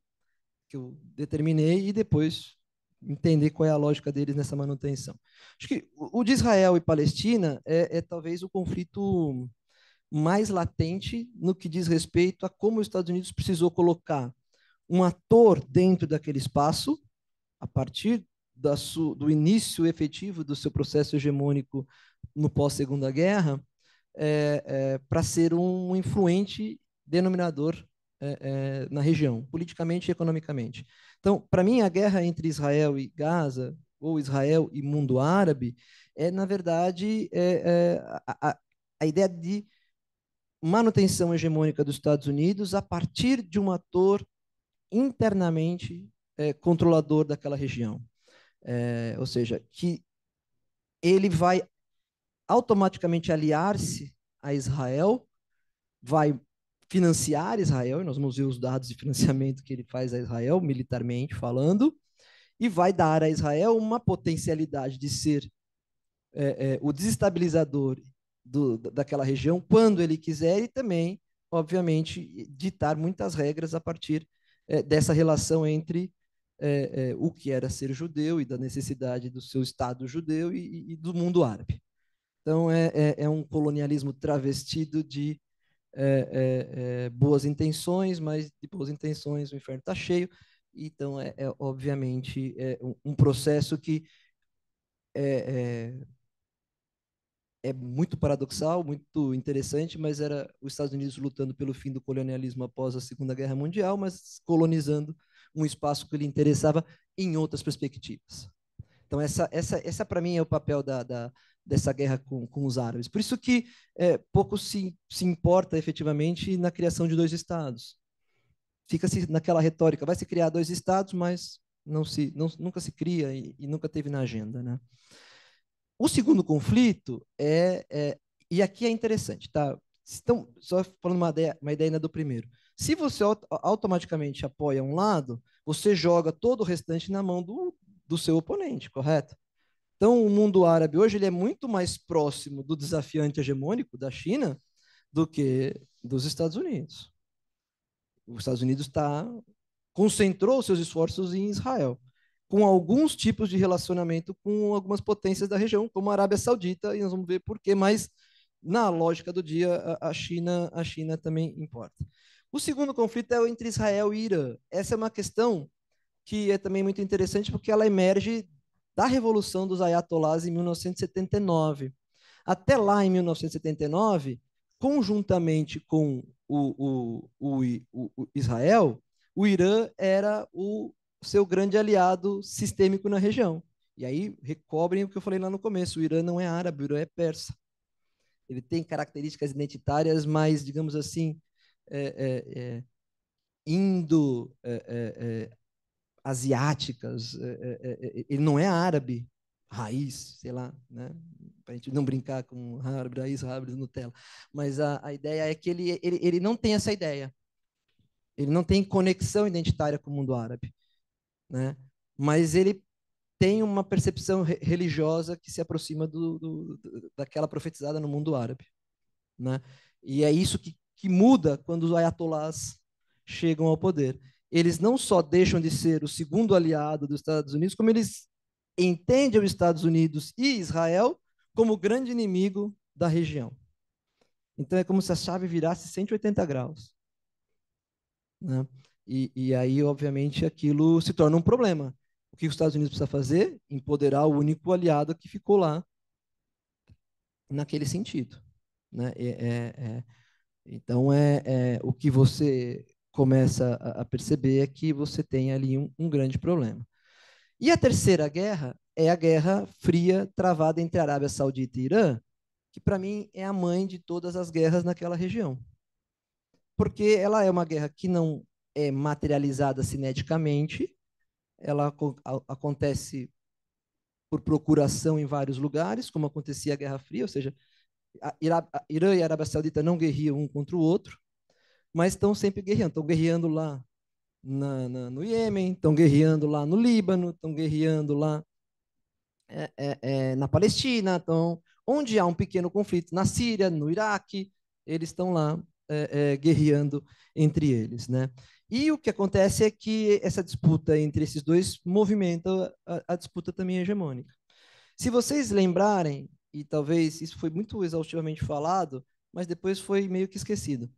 que eu determinei, e depois entender qual é a lógica deles nessa manutenção. Acho que o de Israel e Palestina talvez o conflito mais latente no que diz respeito a como os Estados Unidos precisou colocar um ator dentro daquele espaço, a partir do início efetivo do seu processo hegemônico no pós-Segunda Guerra, para ser um influente denominador na região, politicamente e economicamente. Então, para mim, a guerra entre Israel e Gaza, ou Israel e mundo árabe, na verdade, a ideia de manutenção hegemônica dos Estados Unidos a partir de um ator internamente controlador daquela região. Ou seja, que ele vai automaticamente aliar-se a Israel, vai financiar Israel, e nós vamos ver os dados de financiamento que ele faz a Israel, militarmente falando, e vai dar a Israel uma potencialidade de ser o desestabilizador daquela região quando ele quiser e também, obviamente, ditar muitas regras a partir dessa relação entre o que era ser judeu e da necessidade do seu Estado judeu e do mundo árabe. Então, é um colonialismo travestido de boas intenções, mas de boas intenções o inferno está cheio. Então, obviamente, um processo que é muito paradoxal, muito interessante, mas era os Estados Unidos lutando pelo fim do colonialismo após a Segunda Guerra Mundial, mas colonizando um espaço que lhe interessava em outras perspectivas. Então, essa para mim é o papel dessa guerra com os árabes. Por isso que pouco se importa efetivamente na criação de dois estados. fica-se naquela retórica, vai se criar 2 estados, mas nunca se cria e nunca teve na agenda, né? O segundo conflito e aqui é interessante, tá? Então, só falando uma ideia ainda do primeiro. Se você automaticamente apoia um lado, você joga todo o restante na mão do seu oponente, correto? Então, o mundo árabe hoje ele é muito mais próximo do desafiante hegemônico da China do que dos Estados Unidos. Os Estados Unidos concentrou seus esforços em Israel, com alguns tipos de relacionamento com algumas potências da região, como a Arábia Saudita, e nós vamos ver por quê, mas na lógica do dia, a China também importa. O segundo conflito é entre Israel e Irã. Essa é uma questão que é também muito interessante, porque ela emerge da Revolução dos Ayatollahs em 1979. Até lá, em 1979, conjuntamente com o Israel, o Irã era o seu grande aliado sistêmico na região. E aí recobrem o que eu falei lá no começo: o Irã não é árabe, o Irã é persa. Ele tem características identitárias mais, digamos assim, indo-asiáticas. Ele não é árabe raiz, sei lá, né? Para a gente não brincar com árabe raiz, árabe Nutella. Mas a ideia é que ele não tem essa ideia. Ele não tem conexão identitária com o mundo árabe, né? Mas ele tem uma percepção religiosa que se aproxima daquela profetizada no mundo árabe, né? E é isso que muda quando os ayatollahs chegam ao poder. Eles não só deixam de ser o segundo aliado dos Estados Unidos, como eles entendem os Estados Unidos e Israel como o grande inimigo da região. Então é como se a chave virasse 180 graus, né? E aí, obviamente, aquilo se torna um problema. O que os Estados Unidos precisa fazer? Empoderar o único aliado que ficou lá naquele sentido, né? Então, o que você começa a perceber é que você tem ali um grande problema. E a terceira guerra é a Guerra Fria travada entre a Arábia Saudita e Irã, que para mim é a mãe de todas as guerras naquela região. Porque ela é uma guerra que não é materializada cineticamente, ela acontece por procuração em vários lugares, como acontecia a Guerra Fria, ou seja, Irã e a Arábia Saudita não guerriam um contra o outro, mas estão sempre guerreando. Estão guerreando lá no Iêmen, estão guerreando lá no Líbano, estão guerreando lá na Palestina, onde há um pequeno conflito na Síria, no Iraque, eles estão lá guerreando entre eles, né? E o que acontece é que essa disputa entre esses dois movimenta a disputa também hegemônica. Se vocês lembrarem, e talvez isso foi muito exaustivamente falado, mas depois foi meio que esquecido.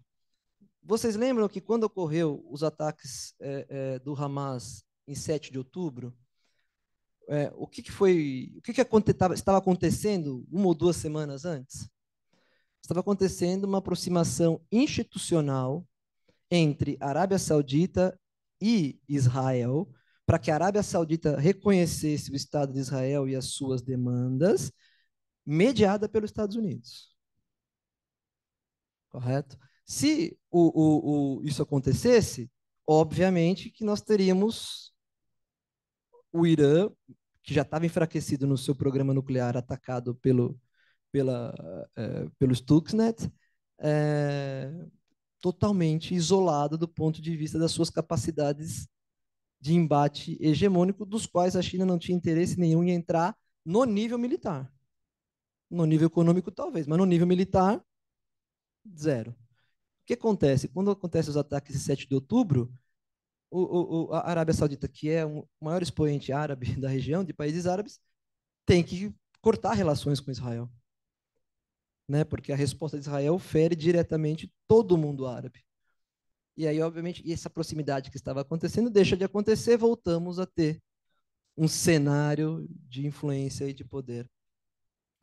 Vocês lembram que quando ocorreu os ataques do Hamas em 7 de outubro, o que estava acontecendo 1 ou 2 semanas antes? Estava acontecendo uma aproximação institucional entre a Arábia Saudita e Israel, para que a Arábia Saudita reconhecesse o Estado de Israel e as suas demandas, mediada pelos Estados Unidos. Correto? Se isso acontecesse, obviamente que nós teríamos o Irã, que já estava enfraquecido no seu programa nuclear, atacado pelo Stuxnet, totalmente isolado do ponto de vista das suas capacidades de embate hegemônico, dos quais a China não tinha interesse nenhum em entrar no nível militar. No nível econômico, talvez, mas no nível militar, zero. O que acontece? Quando acontecem os ataques de 7 de outubro, a Arábia Saudita, que é o maior expoente árabe da região, de países árabes, tem que cortar relações com Israel, né? Porque a resposta de Israel fere diretamente todo o mundo árabe. E aí, obviamente, essa proximidade que estava acontecendo deixa de acontecer, voltamos a ter um cenário de influência e de poder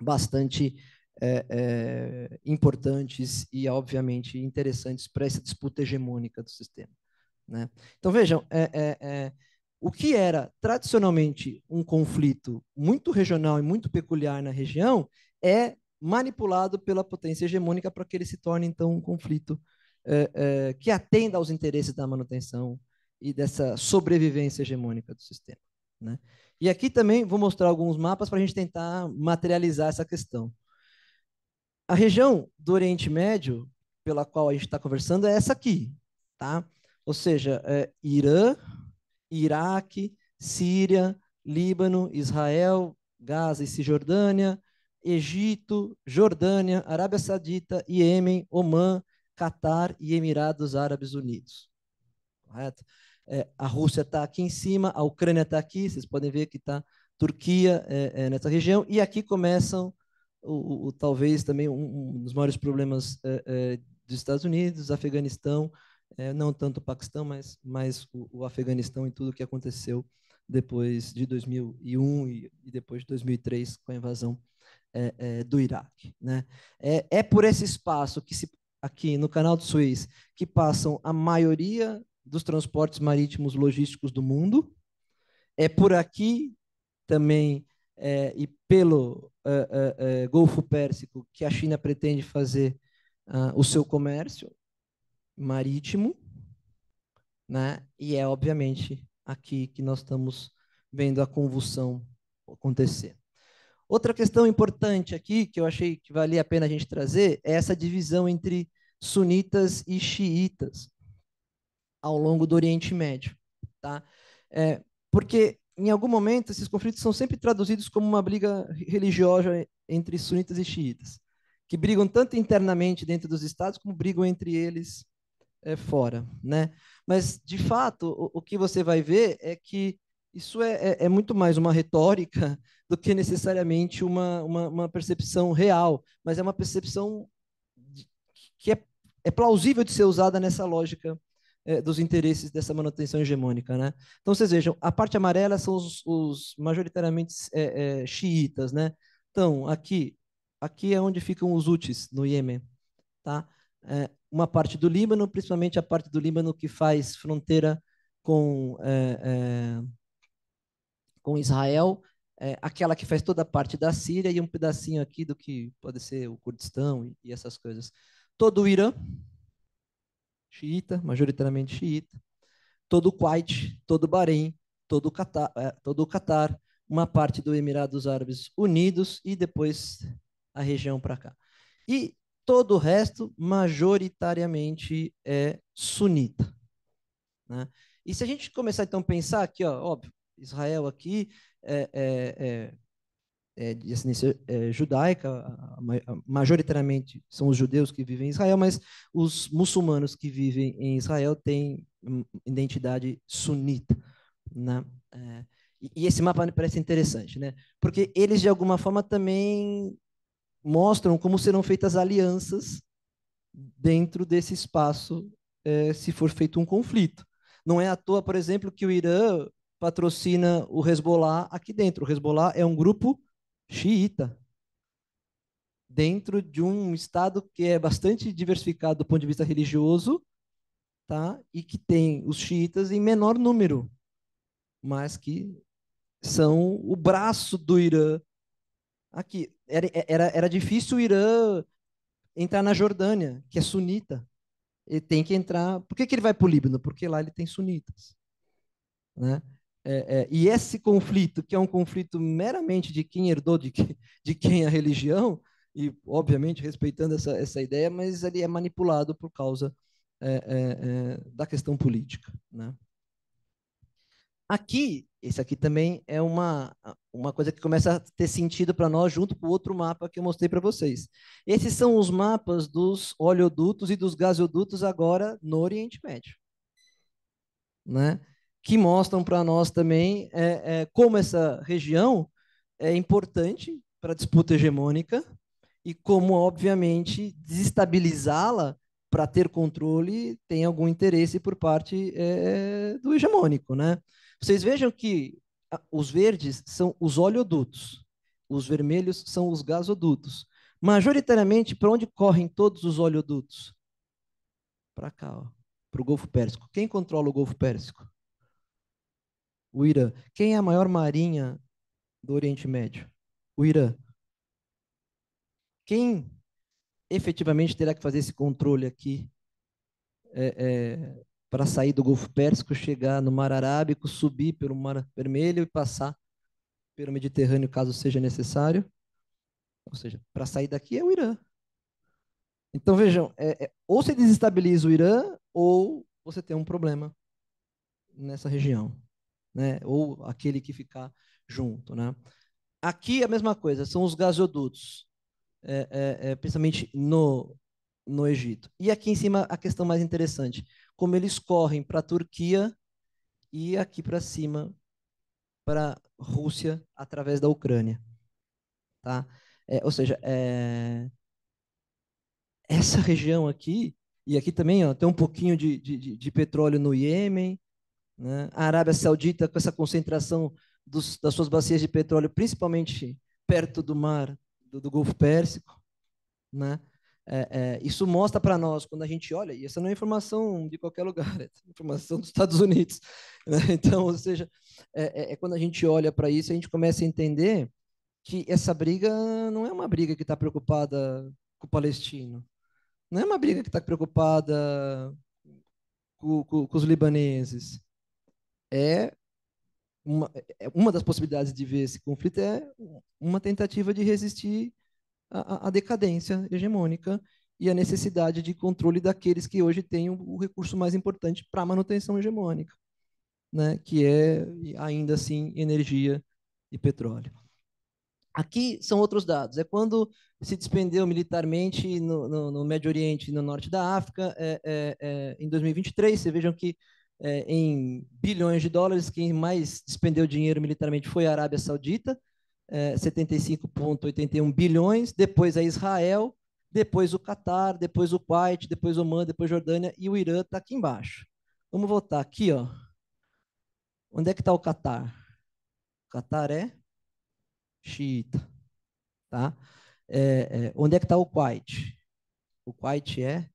bastante importantes e, obviamente, interessantes para essa disputa hegemônica do sistema, né? Então, vejam, o que era tradicionalmente um conflito muito regional e muito peculiar na região é manipulado pela potência hegemônica para que ele se torne, então, um conflito que atenda aos interesses da manutenção e dessa sobrevivência hegemônica do sistema, né? E aqui também vou mostrar alguns mapas para a gente tentar materializar essa questão. A região do Oriente Médio, pela qual a gente está conversando, é essa aqui, tá? Ou seja, Irã, Iraque, Síria, Líbano, Israel, Gaza e Cisjordânia, Egito, Jordânia, Arábia Saudita, Iêmen, Omã, Catar e Emirados Árabes Unidos. Correto? A Rússia está aqui em cima, a Ucrânia está aqui, vocês podem ver que está Turquia nessa região, e aqui começam talvez também um dos maiores problemas dos Estados Unidos, Afeganistão, não tanto o Paquistão, mas o Afeganistão e tudo o que aconteceu depois de 2001 e depois de 2003 com a invasão do Iraque, né? É por esse espaço que aqui no Canal de Suez que passam a maioria dos transportes marítimos logísticos do mundo. É por aqui também e pelo Golfo Pérsico que a China pretende fazer o seu comércio marítimo, né? E é obviamente aqui que nós estamos vendo a convulsão acontecer. Outra questão importante aqui que eu achei que valia a pena a gente trazer é essa divisão entre sunitas e xiitas ao longo do Oriente Médio, tá? Porque em algum momento esses conflitos são sempre traduzidos como uma briga religiosa entre sunitas e xiitas, que brigam tanto internamente dentro dos estados como brigam entre eles fora, né? Mas de fato o que você vai ver é que isso é muito mais uma retórica do que necessariamente uma percepção real, mas é uma percepção que é plausível de ser usada nessa lógica dos interesses dessa manutenção hegemônica, né? Então vocês vejam, a parte amarela são os majoritariamente xiitas, né? Então aqui é onde ficam os Houthis no Iêmen, tá? Uma parte do Líbano, principalmente a parte do Líbano que faz fronteira com com Israel, aquela que faz toda a parte da Síria e um pedacinho aqui do que pode ser o Kurdistão e essas coisas. Todo o Irã, xiita, majoritariamente xiita, todo o Kuwait, todo o Bahrein, todo o Catar, uma parte do Emirados Árabes Unidos e depois a região para cá. E todo o resto, majoritariamente, é sunita, né? E se a gente começar, então, a pensar aqui, ó, óbvio, Israel aqui de ascendência judaica, majoritariamente são os judeus que vivem em Israel, mas os muçulmanos que vivem em Israel têm identidade sunita, né? E esse mapa me parece interessante, né? Porque eles, de alguma forma, também mostram como serão feitas alianças dentro desse espaço se for feito um conflito. Não é à toa, por exemplo, que o Irã patrocina o Hezbollah aqui dentro. O Hezbollah é um grupo xiita, dentro de um estado que é bastante diversificado do ponto de vista religioso, tá? E que tem os xiitas em menor número, mas que são o braço do Irã. Aqui, era difícil o Irã entrar na Jordânia, que é sunita. Ele tem que entrar. Por que ele vai para o Líbano? Porque lá ele tem sunitas, né? E esse conflito, que é um conflito meramente de quem herdou de quem a religião, e obviamente respeitando essa ideia, mas ele é manipulado por causa da questão política, né? Aqui, esse aqui também é uma coisa que começa a ter sentido para nós, junto com o outro mapa que eu mostrei para vocês. Esses são os mapas dos oleodutos e dos gasodutos agora no Oriente Médio, né? Que mostram para nós também como essa região é importante para a disputa hegemônica e como, obviamente, desestabilizá-la para ter controle tem algum interesse por parte do hegemônico, né? Vocês vejam que os verdes são os oleodutos, os vermelhos são os gasodutos. Majoritariamente, para onde correm todos os oleodutos? Para cá, para o Golfo Pérsico. Quem controla o Golfo Pérsico? O Irã. Quem é a maior marinha do Oriente Médio? O Irã. Quem efetivamente terá que fazer esse controle aqui para sair do Golfo Pérsico, chegar no Mar Arábico, subir pelo Mar Vermelho e passar pelo Mediterrâneo, caso seja necessário. Ou seja, para sair daqui é o Irã. Então, vejam, ou você desestabiliza o Irã, ou você tem um problema nessa região, né? Ou aquele que ficar junto, né? Aqui é a mesma coisa, são os gasodutos, principalmente no Egito. E aqui em cima a questão mais interessante, como eles correm para a Turquia e aqui para cima para a Rússia através da Ucrânia, tá? Ou seja, essa região aqui, e aqui também ó, tem um pouquinho de petróleo no Iêmen, né? A Arábia Saudita com essa concentração das suas bacias de petróleo, principalmente perto do mar do Golfo Pérsico, né? Isso mostra para nós, quando a gente olha, e essa não é informação de qualquer lugar, é informação dos Estados Unidos, né? Então, ou seja, quando a gente olha para isso, a gente começa a entender que essa briga não é uma briga que está preocupada com o palestino, não é uma briga que está preocupada com os libaneses. É uma das possibilidades de ver esse conflito é uma tentativa de resistir à decadência hegemônica e à necessidade de controle daqueles que hoje têm o recurso mais importante para a manutenção hegemônica, né? Que é, ainda assim, energia e petróleo. Aqui são outros dados. É quando se despendeu militarmente no Médio Oriente e no norte da África em 2023. Vocês vejam que em bilhões de dólares, quem mais despendeu dinheiro militarmente foi a Arábia Saudita, 75,81 bilhões. Depois a Israel, depois o Catar, depois o Kuwait, depois o Omã, depois a Jordânia e o Irã está aqui embaixo. Vamos voltar aqui, ó. Onde é que está o Catar? O Catar é xiita. Tá? Onde é que está o Kuwait? O Kuwait é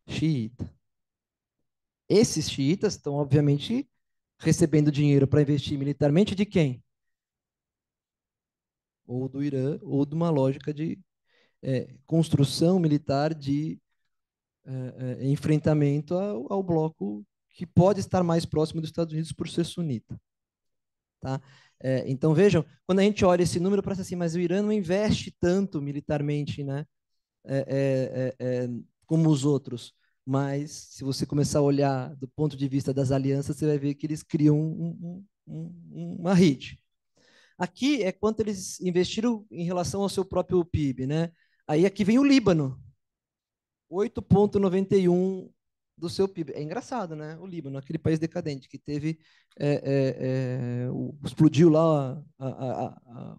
xiita. Esses xiitas estão, obviamente, recebendo dinheiro para investir militarmente de quem? Ou do Irã, ou de uma lógica de construção militar de enfrentamento ao bloco que pode estar mais próximo dos Estados Unidos por ser sunita. Tá? Então, vejam, quando a gente olha esse número, parece assim, mas o Irã não investe tanto militarmente, né? Como os outros. Mas, se você começar a olhar do ponto de vista das alianças, você vai ver que eles criam uma rede. Aqui é quanto eles investiram em relação ao seu próprio PIB, né? Aí aqui vem o Líbano, 8,91 do seu PIB. É engraçado, né? O Líbano, aquele país decadente que teve explodiu lá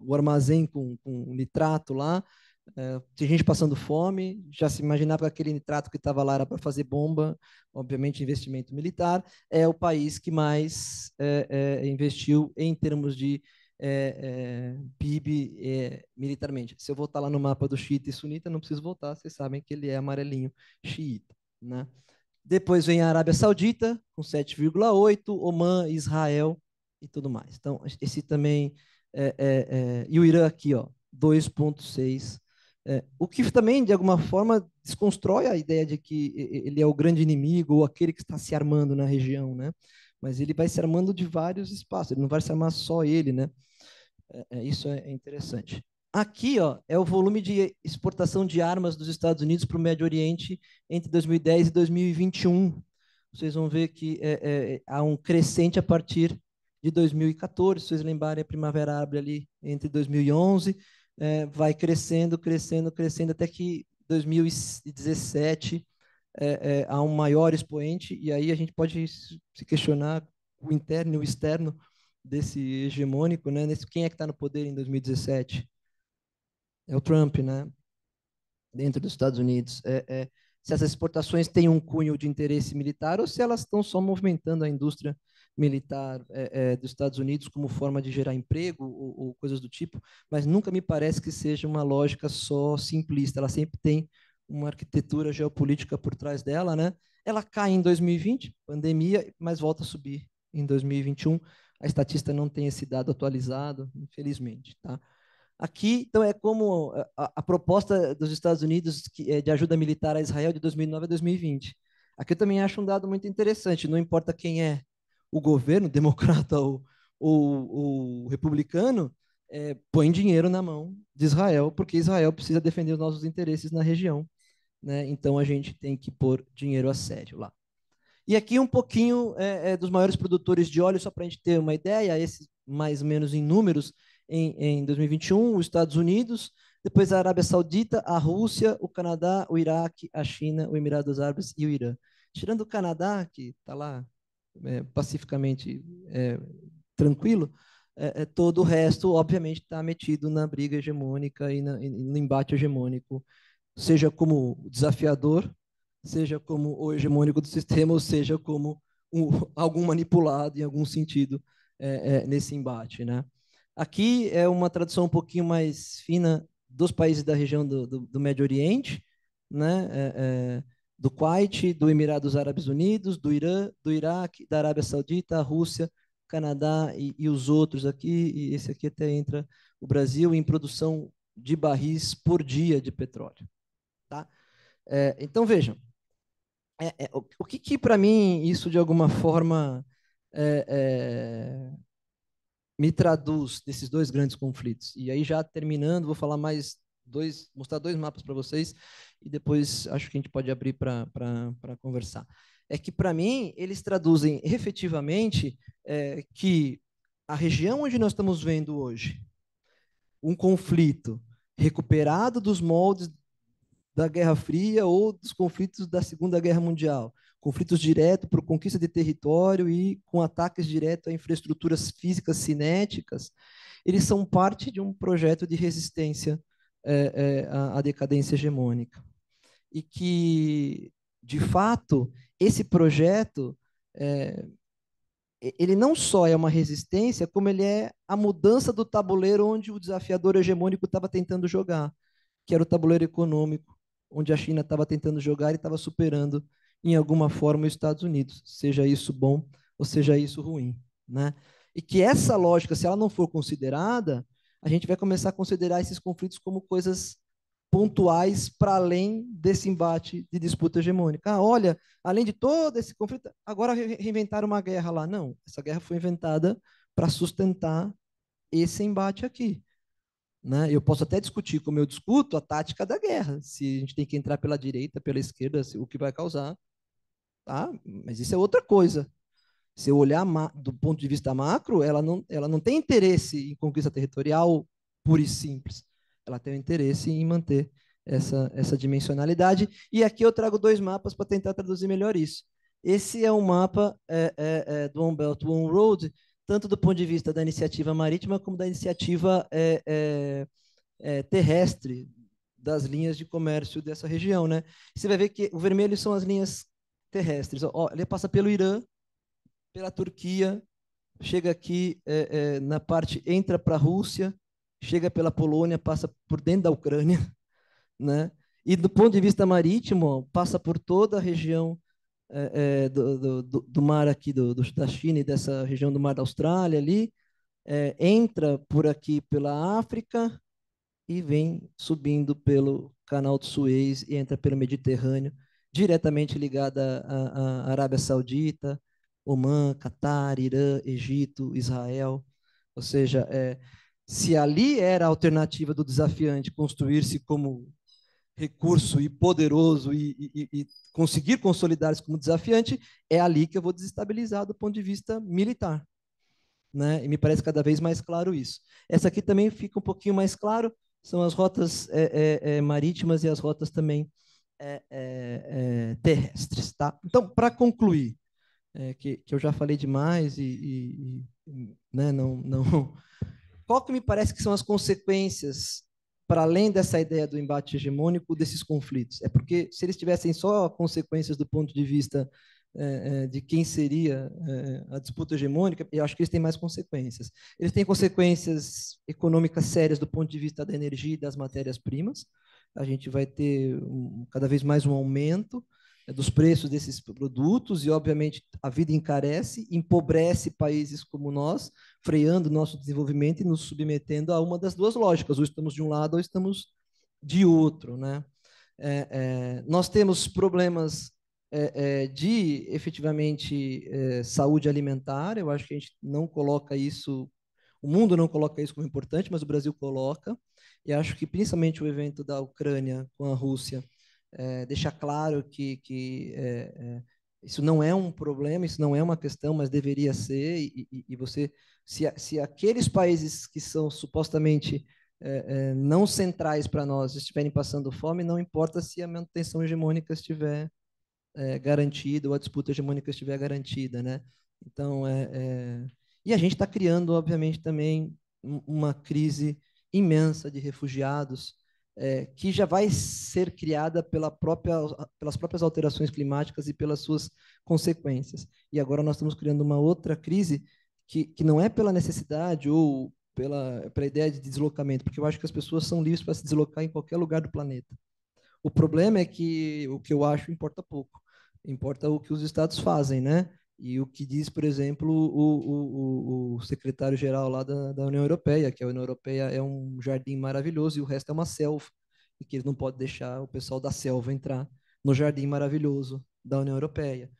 o armazém com nitrato lá. Tinha gente passando fome, já se imaginava que aquele nitrato que estava lá era para fazer bomba, obviamente investimento militar. É o país que mais investiu em termos de PIB militarmente. Se eu voltar lá no mapa do xiita e sunita, não preciso voltar, vocês sabem que ele é amarelinho xiita, né? Depois vem a Arábia Saudita, com 7,8, Omã, Israel e tudo mais. Então, esse também. E o Irã aqui, ó, 2,6. O que também, de alguma forma, desconstrói a ideia de que ele é o grande inimigo ou aquele que está se armando na região, né? Mas ele vai se armando de vários espaços, ele não vai se armar só ele, né? Isso é interessante. Aqui, ó, é o volume de exportação de armas dos Estados Unidos para o Médio Oriente entre 2010 e 2021. Vocês vão ver que há um crescente a partir de 2014. Se vocês lembrarem, a Primavera Árabe ali entre 2011, vai crescendo, crescendo, crescendo, até que 2017 há um maior expoente, e aí a gente pode se questionar o interno e o externo desse hegemônico, né? Quem é que está no poder em 2017? É o Trump, né? Dentro dos Estados Unidos. Se essas exportações têm um cunho de interesse militar ou se elas estão só movimentando a indústria militar dos Estados Unidos como forma de gerar emprego ou coisas do tipo, mas nunca me parece que seja uma lógica só simplista. Ela sempre tem uma arquitetura geopolítica por trás dela, né? Ela cai em 2020, pandemia, mas volta a subir em 2021. A estatística não tem esse dado atualizado, infelizmente, tá? Aqui, então, é como a proposta dos Estados Unidos de ajuda militar a Israel de 2009 a 2020. Aqui eu também acho um dado muito interessante, não importa quem é o governo, democrata ou republicano, põe dinheiro na mão de Israel, porque Israel precisa defender os nossos interesses na região, né? Então a gente tem que pôr dinheiro a sério lá. E aqui um pouquinho dos maiores produtores de óleo, só para a gente ter uma ideia, esses mais ou menos em números, em 2021, os Estados Unidos, depois a Arábia Saudita, a Rússia, o Canadá, o Iraque, a China, o Emirados Árabes e o Irã. Tirando o Canadá, que está lá pacificamente tranquilo, todo o resto, obviamente, está metido na briga hegemônica e no embate hegemônico, seja como desafiador, seja como o hegemônico do sistema, ou seja como algum manipulado em algum sentido nesse embate, né? Aqui é uma tradução um pouquinho mais fina dos países da região do Médio Oriente, né? Do Kuwait, do Emirados Árabes Unidos, do Irã, do Iraque, da Arábia Saudita, a Rússia, Canadá e os outros aqui, e esse aqui até entra o Brasil em produção de barris por dia de petróleo. Tá? Então, vejam, o que para mim isso de alguma forma me traduz desses dois grandes conflitos. E aí, já terminando, vou falar mais mostrar dois mapas para vocês, e depois acho que a gente pode abrir para conversar. É que, para mim, eles traduzem efetivamente que a região onde nós estamos vendo hoje um conflito recuperado dos moldes da Guerra Fria ou dos conflitos da Segunda Guerra Mundial. Conflitos diretos por conquista de território e com ataques diretos a infraestruturas físicas cinéticas, eles são parte de um projeto de resistência à decadência hegemônica. E que, de fato, esse projeto ele não só é uma resistência, como ele é a mudança do tabuleiro onde o desafiador hegemônico estava tentando jogar, que era o tabuleiro econômico, onde a China estava tentando jogar e estava superando, em alguma forma, os Estados Unidos, seja isso bom ou seja isso ruim, né? E que essa lógica, se ela não for considerada, a gente vai começar a considerar esses conflitos como coisas pontuais para além desse embate de disputa hegemônica. Olha, além de todo esse conflito, agora reinventaram uma guerra lá. Não, essa guerra foi inventada para sustentar esse embate aqui. Né? Eu posso até discutir, como eu discuto, a tática da guerra, se a gente tem que entrar pela direita, pela esquerda, o que vai causar. Tá? Mas isso é outra coisa. Se eu olhar do ponto de vista macro, ela não tem interesse em conquista territorial pura e simples. Ela tem um interesse em manter essa dimensionalidade. E aqui eu trago dois mapas para tentar traduzir melhor isso. Esse é um mapa do One Belt, One Road, tanto do ponto de vista da iniciativa marítima como da iniciativa terrestre das linhas de comércio dessa região, né? Você vai ver que o vermelho são as linhas terrestres. Ele passa pelo Irã, pela Turquia, chega aqui na parte, entra para a Rússia, chega pela Polônia, passa por dentro da Ucrânia, né? E do ponto de vista marítimo, passa por toda a região do mar aqui da China e dessa região do mar da Austrália ali, entra por aqui pela África e vem subindo pelo Canal de Suez e entra pelo Mediterrâneo, diretamente ligada à Arábia Saudita, Omã, Catar, Irã, Egito, Israel. Ou seja, se ali era a alternativa do desafiante construir-se como recurso e poderoso e conseguir consolidar-se como desafiante, é ali que eu vou desestabilizar do ponto de vista militar. Né? E me parece cada vez mais claro isso. Essa aqui também fica um pouquinho mais claro, são as rotas marítimas e as rotas também terrestres. Tá? Então, para concluir, que eu já falei demais né, não... Qual que me parece que são as consequências, para além dessa ideia do embate hegemônico, desses conflitos? É porque se eles tivessem só consequências do ponto de vista de quem seria a disputa hegemônica, eu acho que eles têm mais consequências. Eles têm consequências econômicas sérias do ponto de vista da energia e das matérias-primas. A gente vai ter cada vez mais um aumento dos preços desses produtos e, obviamente, a vida encarece, empobrece países como nós, freando o nosso desenvolvimento e nos submetendo a uma das duas lógicas, ou estamos de um lado ou estamos de outro. Né? Nós temos problemas de efetivamente saúde alimentar. Eu acho que a gente não coloca isso, o mundo não coloca isso como importante, mas o Brasil coloca. E acho que principalmente o evento da Ucrânia com a Rússia deixa claro que isso não é um problema, isso não é uma questão, mas deveria ser. E você, se aqueles países que são supostamente não centrais para nós estiverem passando fome, não importa se a manutenção hegemônica estiver garantida ou a disputa hegemônica estiver garantida, né? Então, e a gente está criando, obviamente, também uma crise imensa de refugiados que já vai ser criada pelas próprias alterações climáticas e pelas suas consequências. E agora nós estamos criando uma outra crise que não é pela necessidade ou pela ideia de deslocamento, porque eu acho que as pessoas são livres para se deslocar em qualquer lugar do planeta. O problema é que o que eu acho importa pouco. Importa o que os estados fazem, né? E o que diz, por exemplo, o secretário-geral lá da União Europeia, que a União Europeia é um jardim maravilhoso e o resto é uma selva, e que ele não pode deixar o pessoal da selva entrar no jardim maravilhoso da União Europeia,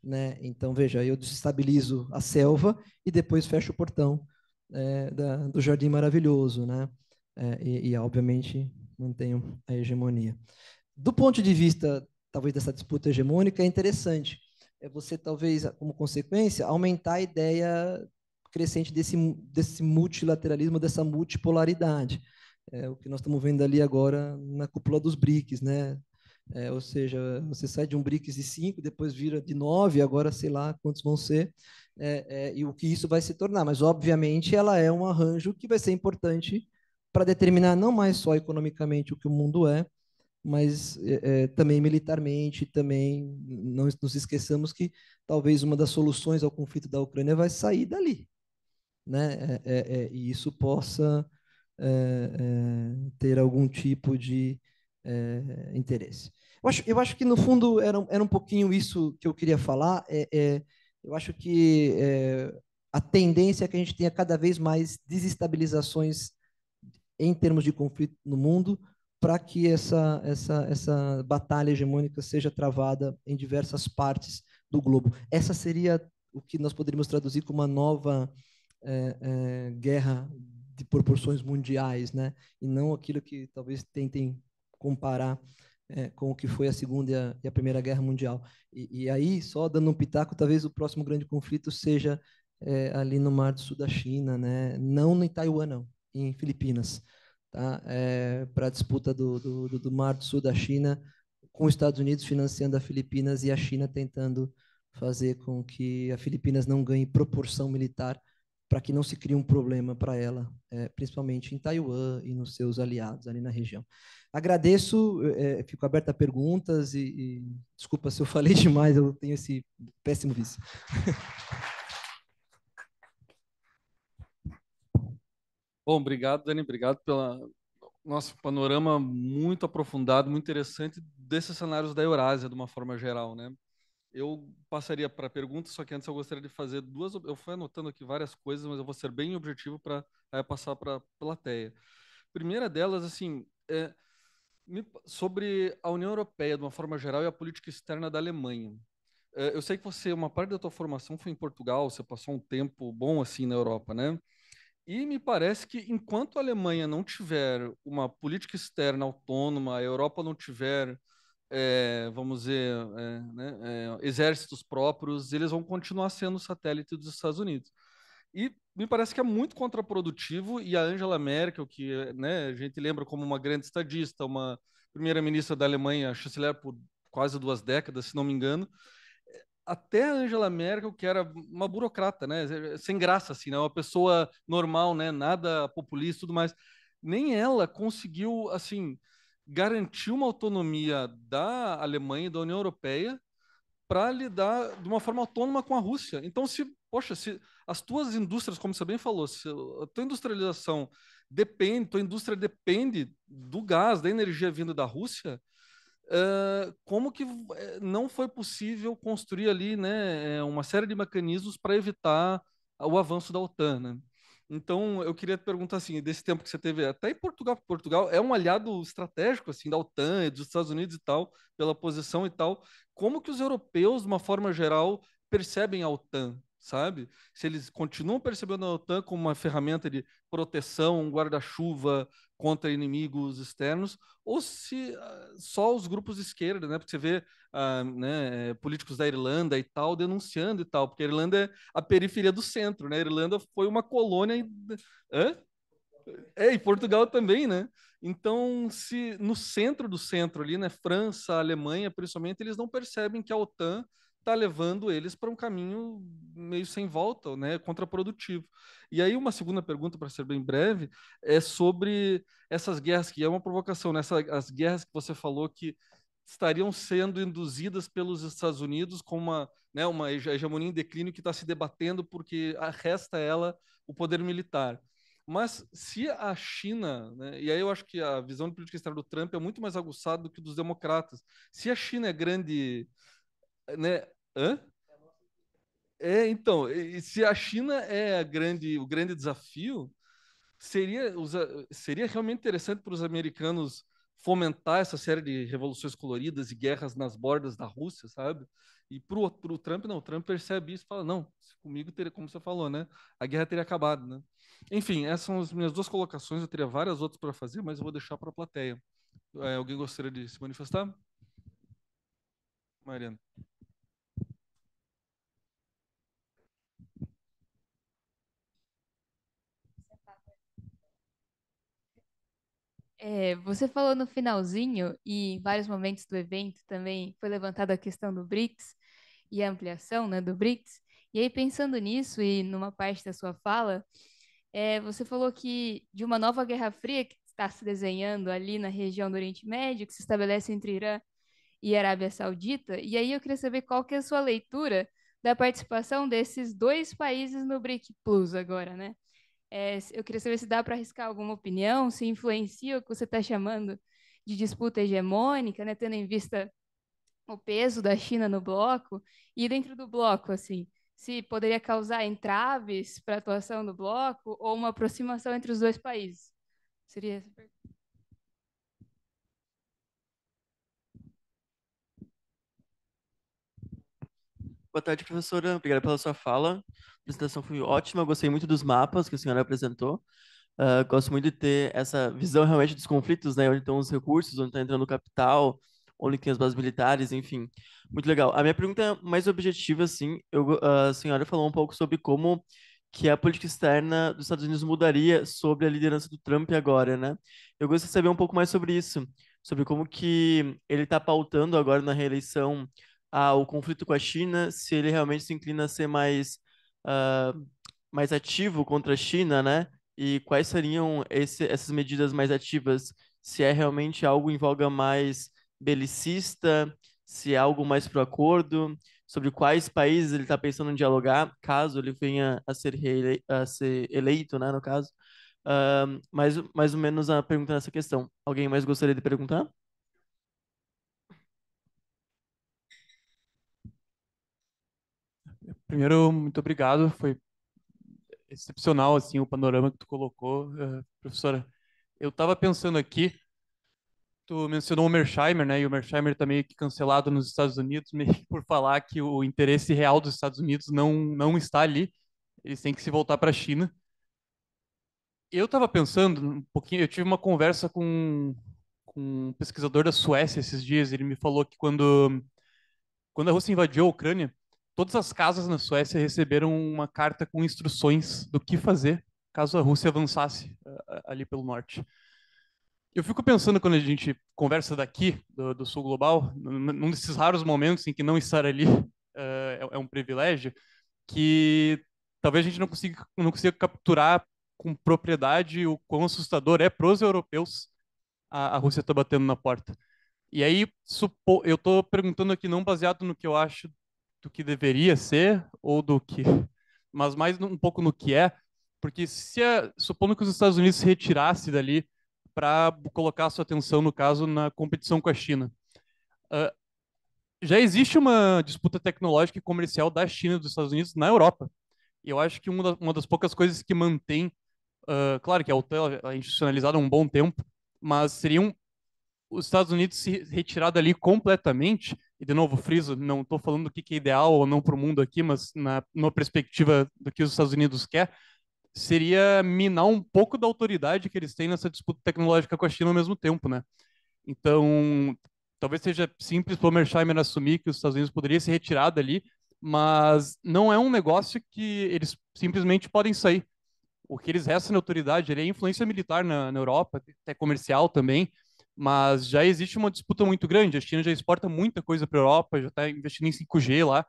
né? Então, veja, eu desestabilizo a selva e depois fecho o portão do jardim maravilhoso, né? Obviamente, mantenho a hegemonia. Do ponto de vista, talvez, dessa disputa hegemônica, é interessante. Você, talvez, como consequência, aumentar a ideia crescente desse multilateralismo, dessa multipolaridade. O que nós estamos vendo ali agora na cúpula dos BRICS, né? Ou seja, você sai de um BRICS de 5, depois vira de 9, agora sei lá quantos vão ser, e o que isso vai se tornar. Mas, obviamente, ela é um arranjo que vai ser importante para determinar não mais só economicamente o que o mundo é, mas também militarmente, também não nos esqueçamos que talvez uma das soluções ao conflito da Ucrânia vai sair dali, né? E isso possa ter algum tipo de interesse. Eu acho que, no fundo, era um pouquinho isso que eu queria falar. Eu acho que a tendência é que a gente tenha cada vez mais desestabilizações em termos de conflito no mundo, para que essa batalha hegemônica seja travada em diversas partes do globo. Essa seria o que nós poderíamos traduzir como uma nova guerra de proporções mundiais, né? E não aquilo que talvez tentem comparar com o que foi a Segunda e a Primeira Guerra Mundial. E aí, só dando um pitaco, talvez o próximo grande conflito seja ali no Mar do Sul da China, né? Não em Taiwan, não, em Filipinas, tá? Para a disputa do Mar do Sul da China, com os Estados Unidos financiando a Filipinas e a China tentando fazer com que a Filipinas não ganhe proporção militar, para que não se crie um problema para ela, principalmente em Taiwan e nos seus aliados ali na região. Agradeço, fico aberto a perguntas e desculpa se eu falei demais, eu tenho esse péssimo vício. Bom, obrigado, Dani, obrigado pelo nosso panorama muito aprofundado, muito interessante desses cenários da Eurásia, de uma forma geral, né? Eu passaria para perguntas, só que antes eu gostaria de fazer duas. Eu fui anotando aqui várias coisas, mas eu vou ser bem objetivo para passar para a plateia. Primeira delas, assim, sobre a União Europeia, de uma forma geral, e a política externa da Alemanha. Eu sei que você, uma parte da tua formação foi em Portugal, você passou um tempo bom assim na Europa, né? E me parece que enquanto a Alemanha não tiver uma política externa autônoma, a Europa não tiver, vamos dizer, né, exércitos próprios, eles vão continuar sendo satélite dos Estados Unidos. E me parece que é muito contraprodutivo, e a Angela Merkel, que, né, a gente lembra como uma grande estadista, uma primeira-ministra da Alemanha, chanceler por quase 2 décadas, se não me engano, até a Angela Merkel, que era uma burocrata, né, sem graça, assim, né, uma pessoa normal, né, nada populista e tudo mais, nem ela conseguiu, assim, garantir uma autonomia da Alemanha e da União Europeia para lidar de uma forma autônoma com a Rússia. Então, poxa, se as tuas indústrias, como você bem falou, se a tua industrialização depende, tua indústria depende do gás, da energia vinda da Rússia, como que não foi possível construir ali, né, uma série de mecanismos para evitar o avanço da OTAN, né? Então, eu queria te perguntar assim, desse tempo que você teve até em Portugal, porque Portugal é um aliado estratégico assim da OTAN, dos Estados Unidos e tal, pela posição e tal. Como que os europeus, de uma forma geral, percebem a OTAN, sabe? Se eles continuam percebendo a OTAN como uma ferramenta de proteção, um guarda-chuva contra inimigos externos, ou se só os grupos de esquerda, né? Porque você vê né, políticos da Irlanda e tal denunciando e tal, porque a Irlanda é a periferia do centro, né? A Irlanda foi uma colônia. Hã? E Portugal também, né? Então, se no centro do centro ali, né, França, Alemanha, principalmente, eles não percebem que a OTAN está levando eles para um caminho meio sem volta, né, contraprodutivo. E aí uma segunda pergunta, para ser bem breve, é sobre essas guerras, que é uma provocação, né? As guerras que você falou que estariam sendo induzidas pelos Estados Unidos com uma hegemonia em declínio que está se debatendo porque resta a ela o poder militar. Mas se a China, né, e aí eu acho que a visão de política externa do Trump é muito mais aguçada do que dos democratas. Se a China é grande, né? Hã? Então, e se a China é o grande desafio, seria realmente interessante para os americanos fomentar essa série de revoluções coloridas e guerras nas bordas da Rússia, sabe? E pro Trump, não, o Trump percebe isso e fala, não, comigo teria, como você falou, né? A guerra teria acabado, né? Enfim, essas são as minhas duas colocações, eu teria várias outras para fazer, mas eu vou deixar para a plateia. Alguém gostaria de se manifestar? Mariana. Você falou no finalzinho e em vários momentos do evento também foi levantada a questão do BRICS e a ampliação, né, do BRICS. E aí, pensando nisso e numa parte da sua fala, você falou que de uma nova Guerra Fria que está se desenhando ali na região do Oriente Médio, que se estabelece entre Irã e Arábia Saudita. E aí eu queria saber qual que é a sua leitura da participação desses dois países no BRIC Plus agora, né? Eu queria saber se dá para arriscar alguma opinião, se influencia o que você está chamando de disputa hegemônica, né, tendo em vista o peso da China no bloco, e dentro do bloco, assim, se poderia causar entraves para a atuação do bloco ou uma aproximação entre os dois países. Seria essa pergunta. Boa tarde, professora. Obrigada pela sua fala. A apresentação foi ótima. Gostei muito dos mapas que a senhora apresentou. Gosto muito de ter essa visão realmente dos conflitos, né? Onde estão os recursos, onde está entrando o capital, onde tem as bases militares, enfim. Muito legal. A minha pergunta é mais objetiva, assim. A senhora falou um pouco sobre como que a política externa dos Estados Unidos mudaria sobre a liderança do Trump agora, né? Eu gostaria de saber um pouco mais sobre isso, sobre como que ele está pautando agora na reeleição o conflito com a China, se ele realmente se inclina a ser ah, mais ativo contra a China, né? E quais seriam essas medidas mais ativas? Se é realmente algo em voga mais belicista, se é algo mais pro acordo, sobre quais países ele está pensando em dialogar, caso ele venha a ser eleito, né, no caso. Mais ou menos a pergunta nessa questão. Alguém mais gostaria de perguntar? Primeiro, muito obrigado. Foi excepcional assim o panorama que tu colocou, professora. Eu estava pensando aqui, tu mencionou o Mersheimer, né? E o Mersheimer está meio que cancelado nos Estados Unidos, meio que por falar que o interesse real dos Estados Unidos não está ali. Eles têm que se voltar para a China. Eu estava pensando um pouquinho, eu tive uma conversa com um pesquisador da Suécia esses dias, ele me falou que quando a Rússia invadiu a Ucrânia, todas as casas na Suécia receberam uma carta com instruções do que fazer caso a Rússia avançasse ali pelo norte. Eu fico pensando quando a gente conversa daqui, do sul global, num desses raros momentos em que não estar ali é um privilégio, que talvez a gente não consiga capturar com propriedade o quão assustador é para os europeus a Rússia estar batendo na porta. E aí, eu estou perguntando aqui não baseado no que eu acho do que deveria ser ou do que, mas mais um pouco no que é, porque supondo que os Estados Unidos se retirasse dali para colocar sua atenção, no caso, na competição com a China. Uh, já existe uma disputa tecnológica e comercial da China e dos Estados Unidos na Europa. E eu acho que uma das poucas coisas que mantém, claro que a OTAN é institucionalizada há um bom tempo, mas seriam os Estados Unidos se retirar dali completamente, e de novo, friso, não estou falando do que é ideal ou não para o mundo aqui, mas numa perspectiva do que os Estados Unidos quer, seria minar um pouco da autoridade que eles têm nessa disputa tecnológica com a China ao mesmo tempo, né? Então, talvez seja simples para o Mersheimer assumir que os Estados Unidos poderiam se retirar dali, mas não é um negócio que eles simplesmente podem sair. O que eles restam na autoridade ele é influência militar na Europa, até comercial também, mas já existe uma disputa muito grande. A China já exporta muita coisa para a Europa, já está investindo em 5G lá,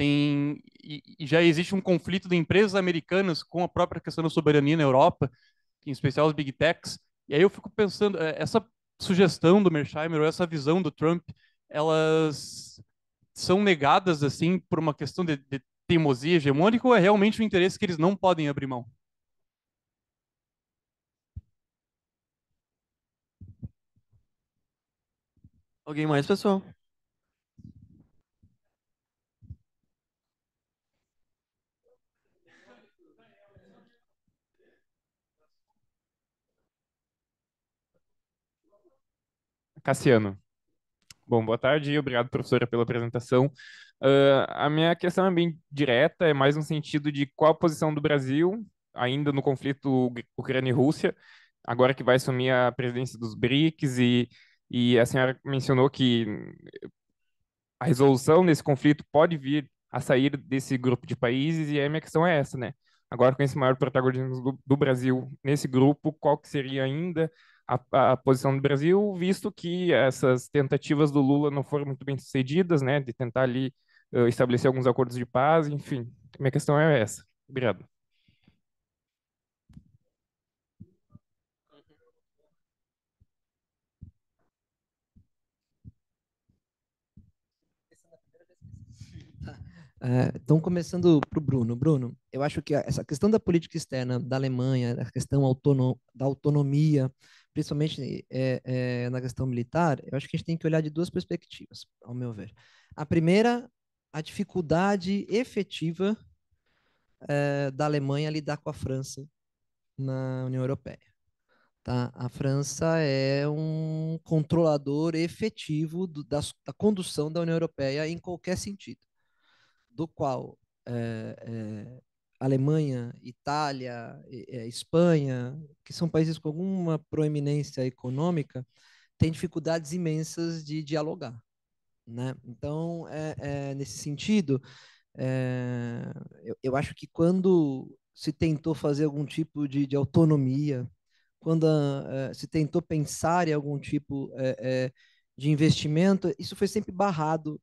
e já existe um conflito de empresas americanas com a própria questão da soberania na Europa, em especial os big techs. E aí eu fico pensando, essa sugestão do Mersheimer ou essa visão do Trump, elas são negadas assim por uma questão de teimosia hegemônica ou é realmente um interesse que eles não podem abrir mão? Alguém mais, pessoal? Cassiano. Bom, boa tarde e obrigado, professora, pela apresentação. A minha questão é bem direta, é mais no sentido de qual a posição do Brasil, ainda no conflito Ucrânia e Rússia, agora que vai assumir a presidência dos BRICS, e a senhora mencionou que a resolução desse conflito pode vir a sair desse grupo de países, e a minha questão é essa, né? Agora, com esse maior protagonismo do Brasil nesse grupo, qual que seria ainda a posição do Brasil, visto que essas tentativas do Lula não foram muito bem sucedidas, né? De tentar ali estabelecer alguns acordos de paz, enfim. Minha questão é essa. Obrigado. Então, começando para o Bruno. Bruno, eu acho que essa questão da política externa da Alemanha, a questão da autonomia, principalmente na questão militar, eu acho que a gente tem que olhar de duas perspectivas, ao meu ver. A primeira, a dificuldade efetiva da Alemanha lidar com a França na União Europeia. Tá? A França é um controlador efetivo da condução da União Europeia em qualquer sentido, do qual Alemanha, Itália, Espanha, que são países com alguma proeminência econômica, têm dificuldades imensas de dialogar. Né? Então, nesse sentido, eu acho que quando se tentou fazer algum tipo de autonomia, quando se tentou pensar em algum tipo de investimento, isso foi sempre barrado,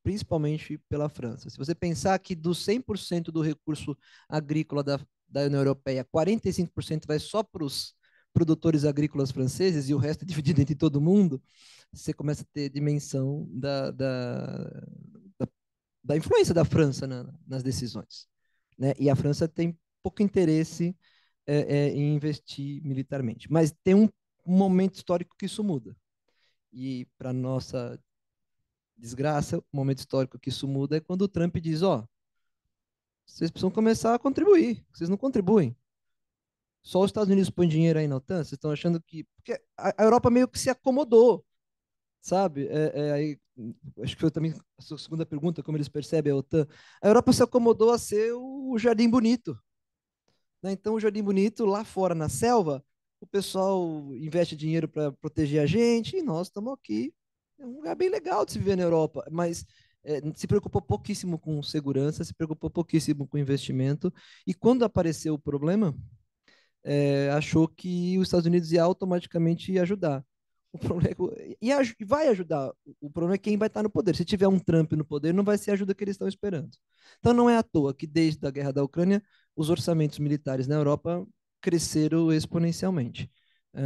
principalmente pela França. Se você pensar que dos 100% do recurso agrícola da União Europeia, 45% vai só para os produtores agrícolas franceses e o resto é dividido entre todo mundo, você começa a ter dimensão da influência da França nas decisões. Né? E a França tem pouco interesse em investir militarmente. Mas tem um momento histórico que isso muda. E, para nossa desgraça, o momento histórico que isso muda é quando o Trump diz, ó, vocês precisam começar a contribuir, vocês não contribuem. Só os Estados Unidos põem dinheiro aí na OTAN, vocês estão achando que... Porque a Europa meio que se acomodou, sabe? Aí, acho que foi também a sua segunda pergunta, como eles percebem a OTAN. A Europa se acomodou a ser o jardim bonito. Né? Então, o jardim bonito, lá fora na selva, o pessoal investe dinheiro para proteger a gente e nós estamos aqui. É um lugar bem legal de se viver na Europa, mas se preocupou pouquíssimo com segurança, se preocupou pouquíssimo com investimento. E quando apareceu o problema, achou que os Estados Unidos ia automaticamente ajudar. O problema e vai ajudar. O problema é quem vai estar no poder. Se tiver um Trump no poder, não vai ser a ajuda que eles estão esperando. Então não é à toa que desde a guerra da Ucrânia os orçamentos militares na Europa cresceram exponencialmente.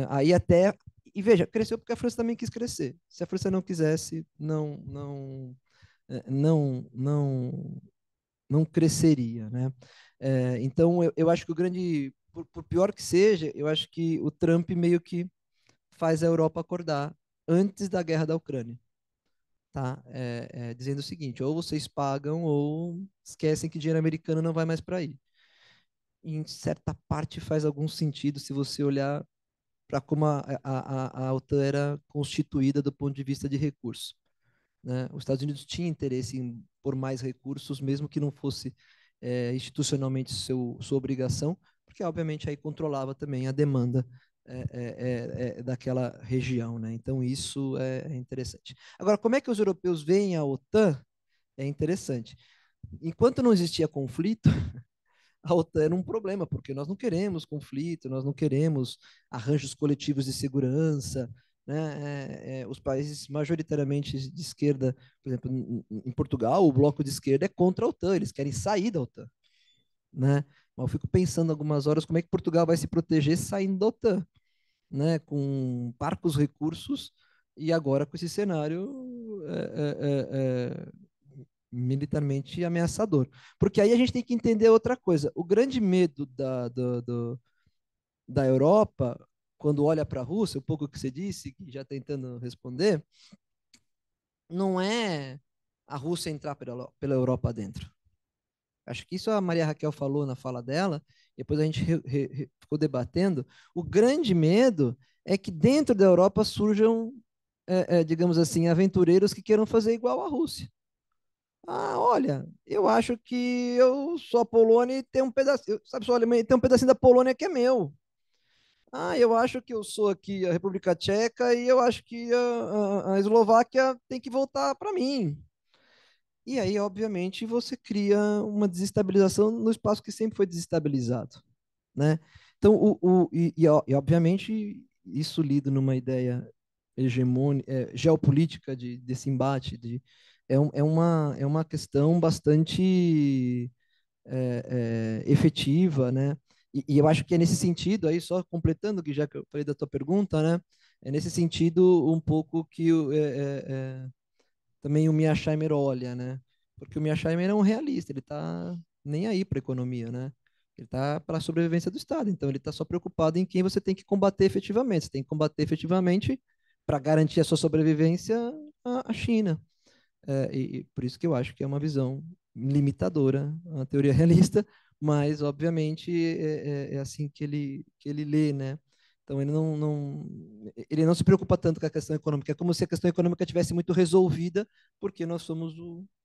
Aí até e veja, cresceu porque a França também quis crescer. Se a França não quisesse, não cresceria, né? Então eu acho que o grande, por pior que seja, eu acho que o Trump meio que faz a Europa acordar antes da guerra da Ucrânia, tá? Dizendo o seguinte: ou vocês pagam ou esquecem que dinheiro americano não vai mais para aí. em certa parte faz algum sentido se você olhar para como a OTAN era constituída do ponto de vista de recursos, né? Os Estados Unidos tinham interesse em por mais recursos, mesmo que não fosse institucionalmente sua obrigação, porque obviamente aí controlava também a demanda daquela região, né? Então isso é interessante. Agora, como é que os europeus veem a OTAN? É interessante. Enquanto não existia conflito, a OTAN era um problema, porque nós não queremos conflito, nós não queremos arranjos coletivos de segurança, né? Os países majoritariamente de esquerda, por exemplo, em Portugal, o bloco de esquerda é contra a OTAN, eles querem sair da OTAN, né? Mas eu fico pensando algumas horas como é que Portugal vai se proteger saindo da OTAN, né? Com parcos recursos e agora com esse cenário militarmente ameaçador. Porque aí a gente tem que entender outra coisa. O grande medo da Europa, quando olha para a Rússia, um pouco o que você disse, que já tentando responder, não é a Rússia entrar pela Europa dentro. Acho que isso a Maria Raquel falou na fala dela, depois a gente ficou debatendo. O grande medo é que dentro da Europa surjam, digamos assim, aventureiros que queiram fazer igual à Rússia. Ah, olha, eu acho que eu sou a Polônia e tem um pedacinho, sabe, sou a Alemanha e tem um pedacinho da Polônia que é meu. Ah, eu acho que eu sou aqui a República Tcheca e eu acho que a Eslováquia tem que voltar para mim. E aí, obviamente, você cria uma desestabilização no espaço que sempre foi desestabilizado, né? Então, obviamente, isso lido numa ideia hegemônica, geopolítica desse embate, é uma questão bastante efetiva, né? E eu acho que é nesse sentido, aí só completando, que já que eu falei da tua pergunta, né? É nesse sentido um pouco que também o Mearsheimer olha, né? Porque o Mearsheimer é um realista, ele está nem aí para a economia, né? Ele está para a sobrevivência do Estado, então ele está só preocupado em quem você tem que combater efetivamente. Você tem que combater efetivamente para garantir a sua sobrevivência a China. E por isso que eu acho que é uma visão limitadora, uma teoria realista, mas obviamente é assim que ele lê, né? Então ele não se preocupa tanto com a questão econômica, é como se a questão econômica tivesse muito resolvida, porque nós somos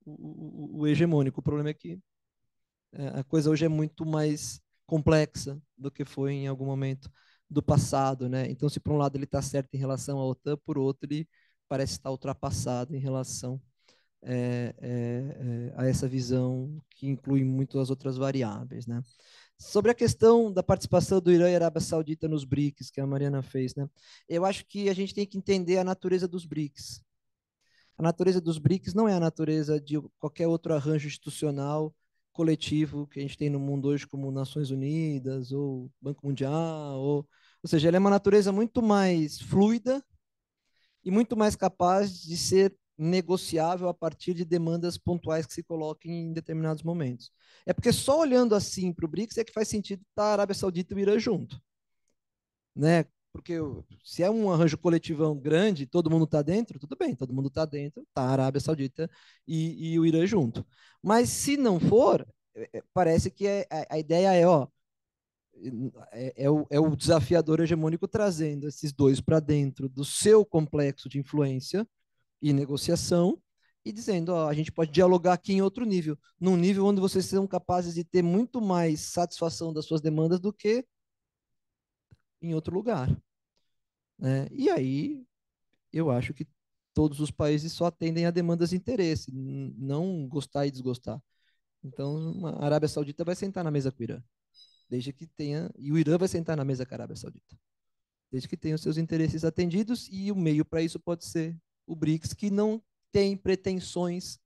o hegemônico. O problema é que a coisa hoje é muito mais complexa do que foi em algum momento do passado, né? Então, se por um lado ele está certo em relação à OTAN, por outro ele parece estar ultrapassado em relação a essa visão que inclui muitas outras variáveis, né? Sobre a questão da participação do Irã e Arábia Saudita nos BRICS, que a Mariana fez, né? Eu acho que a gente tem que entender a natureza dos BRICS. A natureza dos BRICS não é a natureza de qualquer outro arranjo institucional coletivo que a gente tem no mundo hoje, como Nações Unidas ou Banco Mundial, ou seja, ela é uma natureza muito mais fluida e muito mais capaz de ser negociável a partir de demandas pontuais que se coloquem em determinados momentos. É porque só olhando assim para o BRICS é que faz sentido estar a Arábia Saudita e o Irã junto, né? Porque se é um arranjo coletivão grande, todo mundo está dentro, tudo bem, todo mundo está dentro, está a Arábia Saudita e o Irã junto. Mas se não for, parece que a ideia é, ó, é o desafiador hegemônico trazendo esses dois para dentro do seu complexo de influência e negociação e dizendo, ó, a gente pode dialogar aqui em outro nível, num nível onde vocês são capazes de ter muito mais satisfação das suas demandas do que em outro lugar, né? E aí eu acho que todos os países só atendem a demandas de interesse, não gostar e desgostar. Então, a Arábia Saudita vai sentar na mesa com o Irã, desde que tenha, e o Irã vai sentar na mesa com a Arábia Saudita, desde que tenha os seus interesses atendidos, e o meio para isso pode ser o BRICS, que não tem pretensões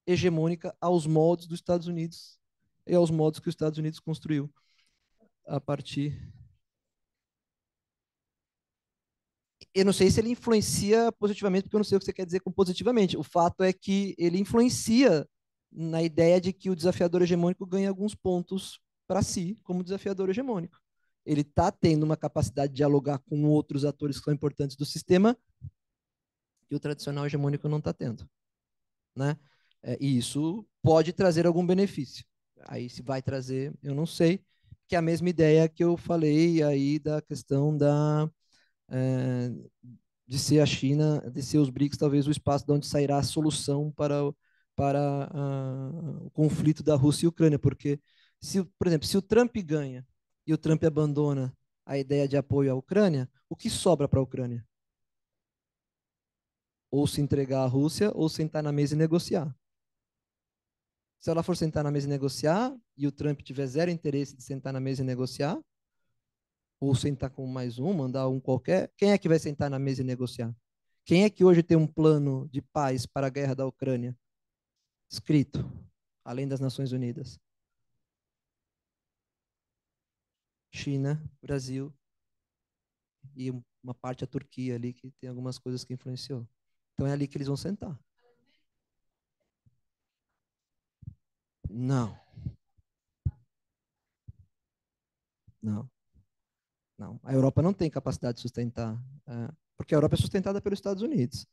hegemônicas aos moldes dos Estados Unidos e aos moldes que os Estados Unidos construiu a partir. Eu não sei se ele influencia positivamente, porque eu não sei o que você quer dizer com positivamente. O fato é que ele influencia na ideia de que o desafiador hegemônico ganha alguns pontos para si como desafiador hegemônico. Ele está tendo uma capacidade de dialogar com outros atores que são importantes do sistema que o tradicional hegemônico não está tendo, né? E isso pode trazer algum benefício. Aí se vai trazer, eu não sei. que é a mesma ideia que eu falei aí da questão de ser a China, de ser os BRICS, talvez o espaço de onde sairá a solução para o conflito da Rússia e Ucrânia, porque, por exemplo, se o Trump ganha e o Trump abandona a ideia de apoio à Ucrânia, o que sobra para a Ucrânia? Ou se entregar à Rússia, ou sentar na mesa e negociar. Se ela for sentar na mesa e negociar, e o Trump tiver zero interesse de sentar na mesa e negociar, ou sentar com mais um, mandar um qualquer, quem é que vai sentar na mesa e negociar? Quem é que hoje tem um plano de paz para a guerra da Ucrânia escrito, além das Nações Unidas? China, Brasil e uma parte da Turquia ali que tem algumas coisas que influenciou. Então é ali que eles vão sentar. Não. Não. Não. A Europa não tem capacidade de sustentar, porque a Europa é sustentada pelos Estados Unidos.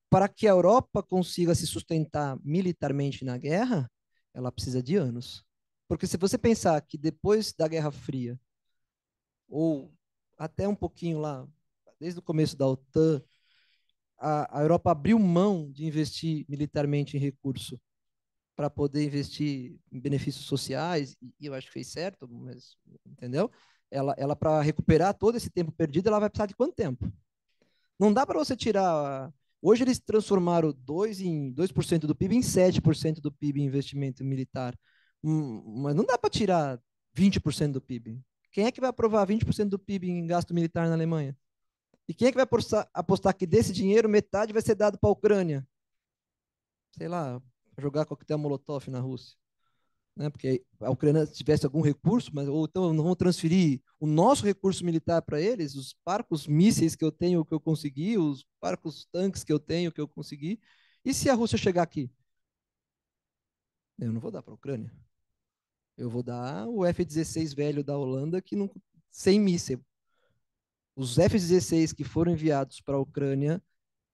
Para que a Europa consiga se sustentar militarmente na guerra, ela precisa de anos. Porque se você pensar que depois da Guerra Fria, ou até um pouquinho lá, desde o começo da OTAN, a Europa abriu mão de investir militarmente em recurso para poder investir em benefícios sociais, e eu acho que fez certo, mas, entendeu? Ela para recuperar todo esse tempo perdido, ela vai precisar de quanto tempo? Não dá para você tirar. Hoje eles transformaram 2% do PIB em 7% do PIB em investimento militar. Mas não dá para tirar 20% do PIB. Quem é que vai aprovar 20% do PIB em gasto militar na Alemanha? E quem é que vai apostar que desse dinheiro metade vai ser dado para a Ucrânia? Sei lá, jogar coquetel Molotov na Rússia. Né? Porque a Ucrânia tivesse algum recurso, mas ou então não vamos transferir o nosso recurso militar para eles, os parcos mísseis que eu tenho, que eu consegui, os parcos tanques que eu tenho, que eu consegui. E se a Rússia chegar aqui? Eu não vou dar para a Ucrânia. Eu vou dar o F-16 velho da Holanda que não, sem míssil. Os F-16 que foram enviados para a Ucrânia,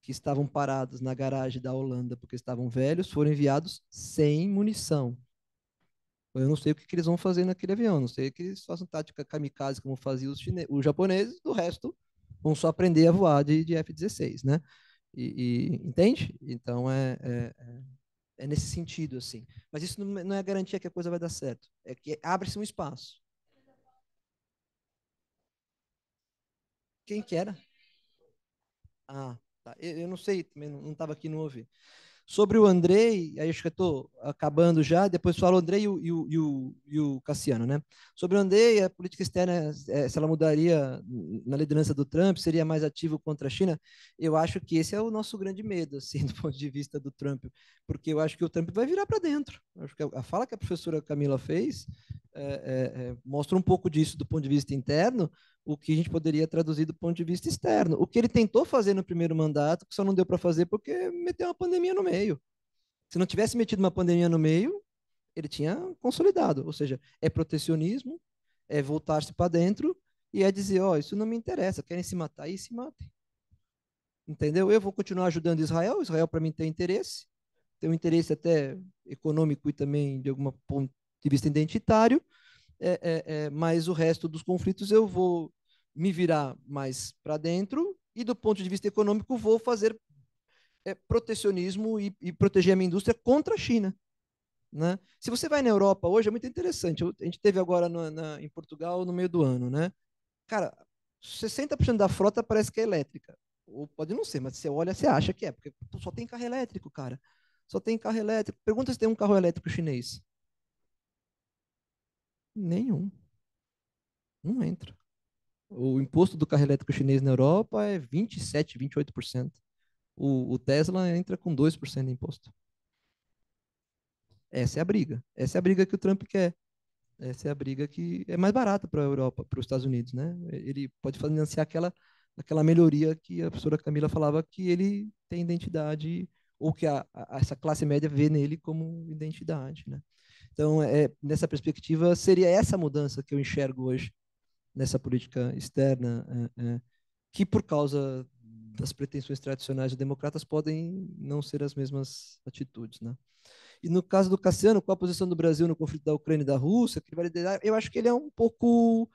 que estavam parados na garagem da Holanda porque estavam velhos, foram enviados sem munição. Eu não sei o que, que eles vão fazer naquele avião, não sei que eles façam tática kamikaze como faziam os japoneses, do resto vão só aprender a voar de F-16, né? Entende? Então é nesse sentido, assim. Mas isso não é garantia que a coisa vai dar certo. É que abre-se um espaço. Quem que era? Ah, tá. Eu não sei, também não estava aqui, não ouvi. Sobre o Andrei, aí acho que eu estou acabando já, depois falo o Andrei e o Cassiano, né? Sobre o Andrei, a política externa, se ela mudaria na liderança do Trump, seria mais ativo contra a China, eu acho que esse é o nosso grande medo, assim, do ponto de vista do Trump, porque eu acho que o Trump vai virar para dentro. Eu acho que a fala que a professora Camila fez mostra um pouco disso do ponto de vista interno, o que a gente poderia traduzir do ponto de vista externo. O que ele tentou fazer no primeiro mandato, que só não deu para fazer porque meteu uma pandemia no meio. Se não tivesse metido uma pandemia no meio, ele tinha consolidado. Ou seja, é protecionismo, é voltar-se para dentro e é dizer, ó, isso não me interessa, querem se matar e se matem. Entendeu? Eu vou continuar ajudando Israel, Israel para mim tem um interesse até econômico e também de algum ponto de vista identitário, mas o resto dos conflitos eu vou me virar mais para dentro e do ponto de vista econômico vou fazer protecionismo e proteger a minha indústria contra a China. Né? Se você vai na Europa hoje, é muito interessante. A gente teve agora em Portugal no meio do ano. Né? Cara, 60% da frota parece que é elétrica. Ou pode não ser, mas você olha, você acha que é, porque só tem carro elétrico, cara. Só tem carro elétrico. Pergunta se tem um carro elétrico chinês. Nenhum. Não entra. O imposto do carro elétrico chinês na Europa é 27, 28%. O Tesla entra com 2% de imposto. Essa é a briga. Essa é a briga que o Trump quer. Essa é a briga que é mais barata para a Europa, para os Estados Unidos, né? Ele pode financiar aquela melhoria que a professora Camila falava que ele tem identidade ou que essa classe média vê nele como identidade, né? Então, nessa perspectiva, seria essa mudança que eu enxergo hoje nessa política externa, que por causa das pretensões tradicionais dos democratas podem não ser as mesmas atitudes, né? E no caso do Cassiano, qual a posição do Brasil no conflito da Ucrânia e da Rússia, que ele vai liderar, eu acho que ele é um pouco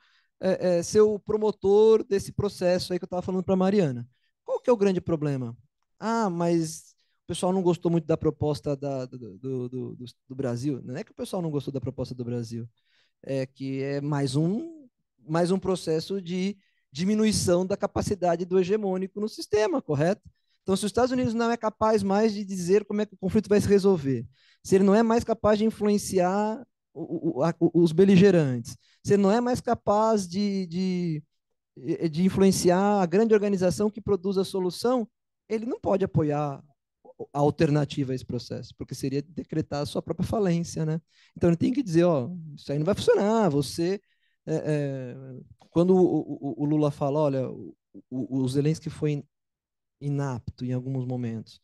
ser o promotor desse processo aí que eu estava falando para a Mariana. Qual que é o grande problema? Ah, mas o pessoal não gostou muito da proposta do Brasil. Não é que o pessoal não gostou da proposta do Brasil, é que é mais um processo de diminuição da capacidade do hegemônico no sistema, correto? Então, se os Estados Unidos não é capaz mais de dizer como é que o conflito vai se resolver, se ele não é mais capaz de influenciar os beligerantes, se ele não é mais capaz de influenciar a grande organização que produz a solução, ele não pode apoiar a alternativa a esse processo, porque seria decretar a sua própria falência, né? Então ele tem que dizer, ó, isso aí não vai funcionar, você... quando o Lula fala, olha, o Zelensky foi inapto em alguns momentos,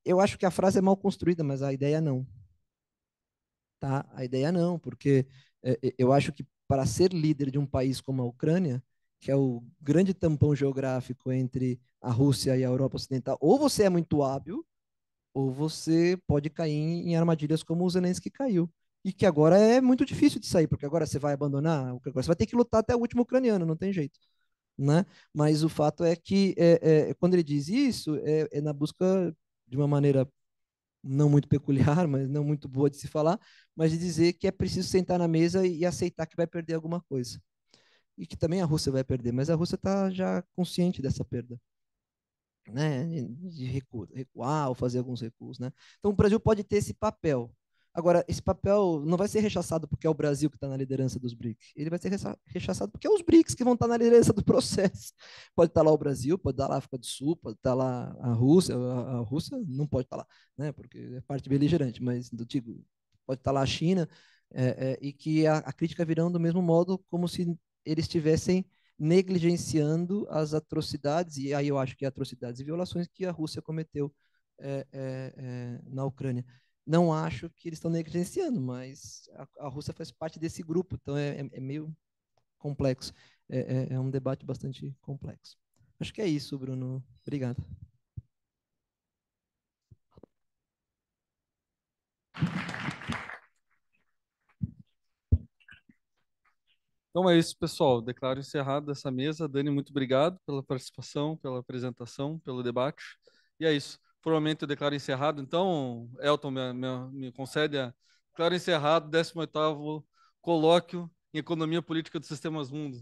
eu acho que a frase é mal construída, mas a ideia não. Tá? A ideia não, porque eu acho que para ser líder de um país como a Ucrânia, que é o grande tampão geográfico entre a Rússia e a Europa Ocidental, ou você é muito hábil, ou você pode cair em armadilhas como o Zelensky caiu. E que agora é muito difícil de sair, porque agora você vai abandonar, agora você vai ter que lutar até o último ucraniano, não tem jeito. Né? Mas o fato é que quando ele diz isso, é na busca de uma maneira não muito peculiar, mas não muito boa de se falar, mas de dizer que é preciso sentar na mesa e aceitar que vai perder alguma coisa. E que também a Rússia vai perder, mas a Rússia está já consciente dessa perda, né? De recuar ou fazer alguns recuos, né? Então o Brasil pode ter esse papel. Agora, esse papel não vai ser rechaçado porque é o Brasil que está na liderança dos BRICS. Ele vai ser rechaçado porque é os BRICS que vão estar na liderança do processo. Pode estar lá o Brasil, pode estar lá a África do Sul, pode estar lá a Rússia. A Rússia não pode estar lá, né? Porque é parte beligerante, mas digo, pode estar lá a China, e que a crítica virão do mesmo modo como se eles tivessem negligenciando as atrocidades, e aí eu acho que atrocidades e violações que a Rússia cometeu na Ucrânia. Não acho que eles estão negligenciando, mas a Rússia faz parte desse grupo, então é meio complexo. É um debate bastante complexo. Acho que é isso, Bruno. Obrigado. Então é isso, pessoal. Declaro encerrado essa mesa. Dani, muito obrigado pela participação, pela apresentação, pelo debate. E é isso. Formalmente eu declaro encerrado. Então, Elton, me concede a declaro encerrado 18º colóquio em Economia Política dos Sistemas Mundo.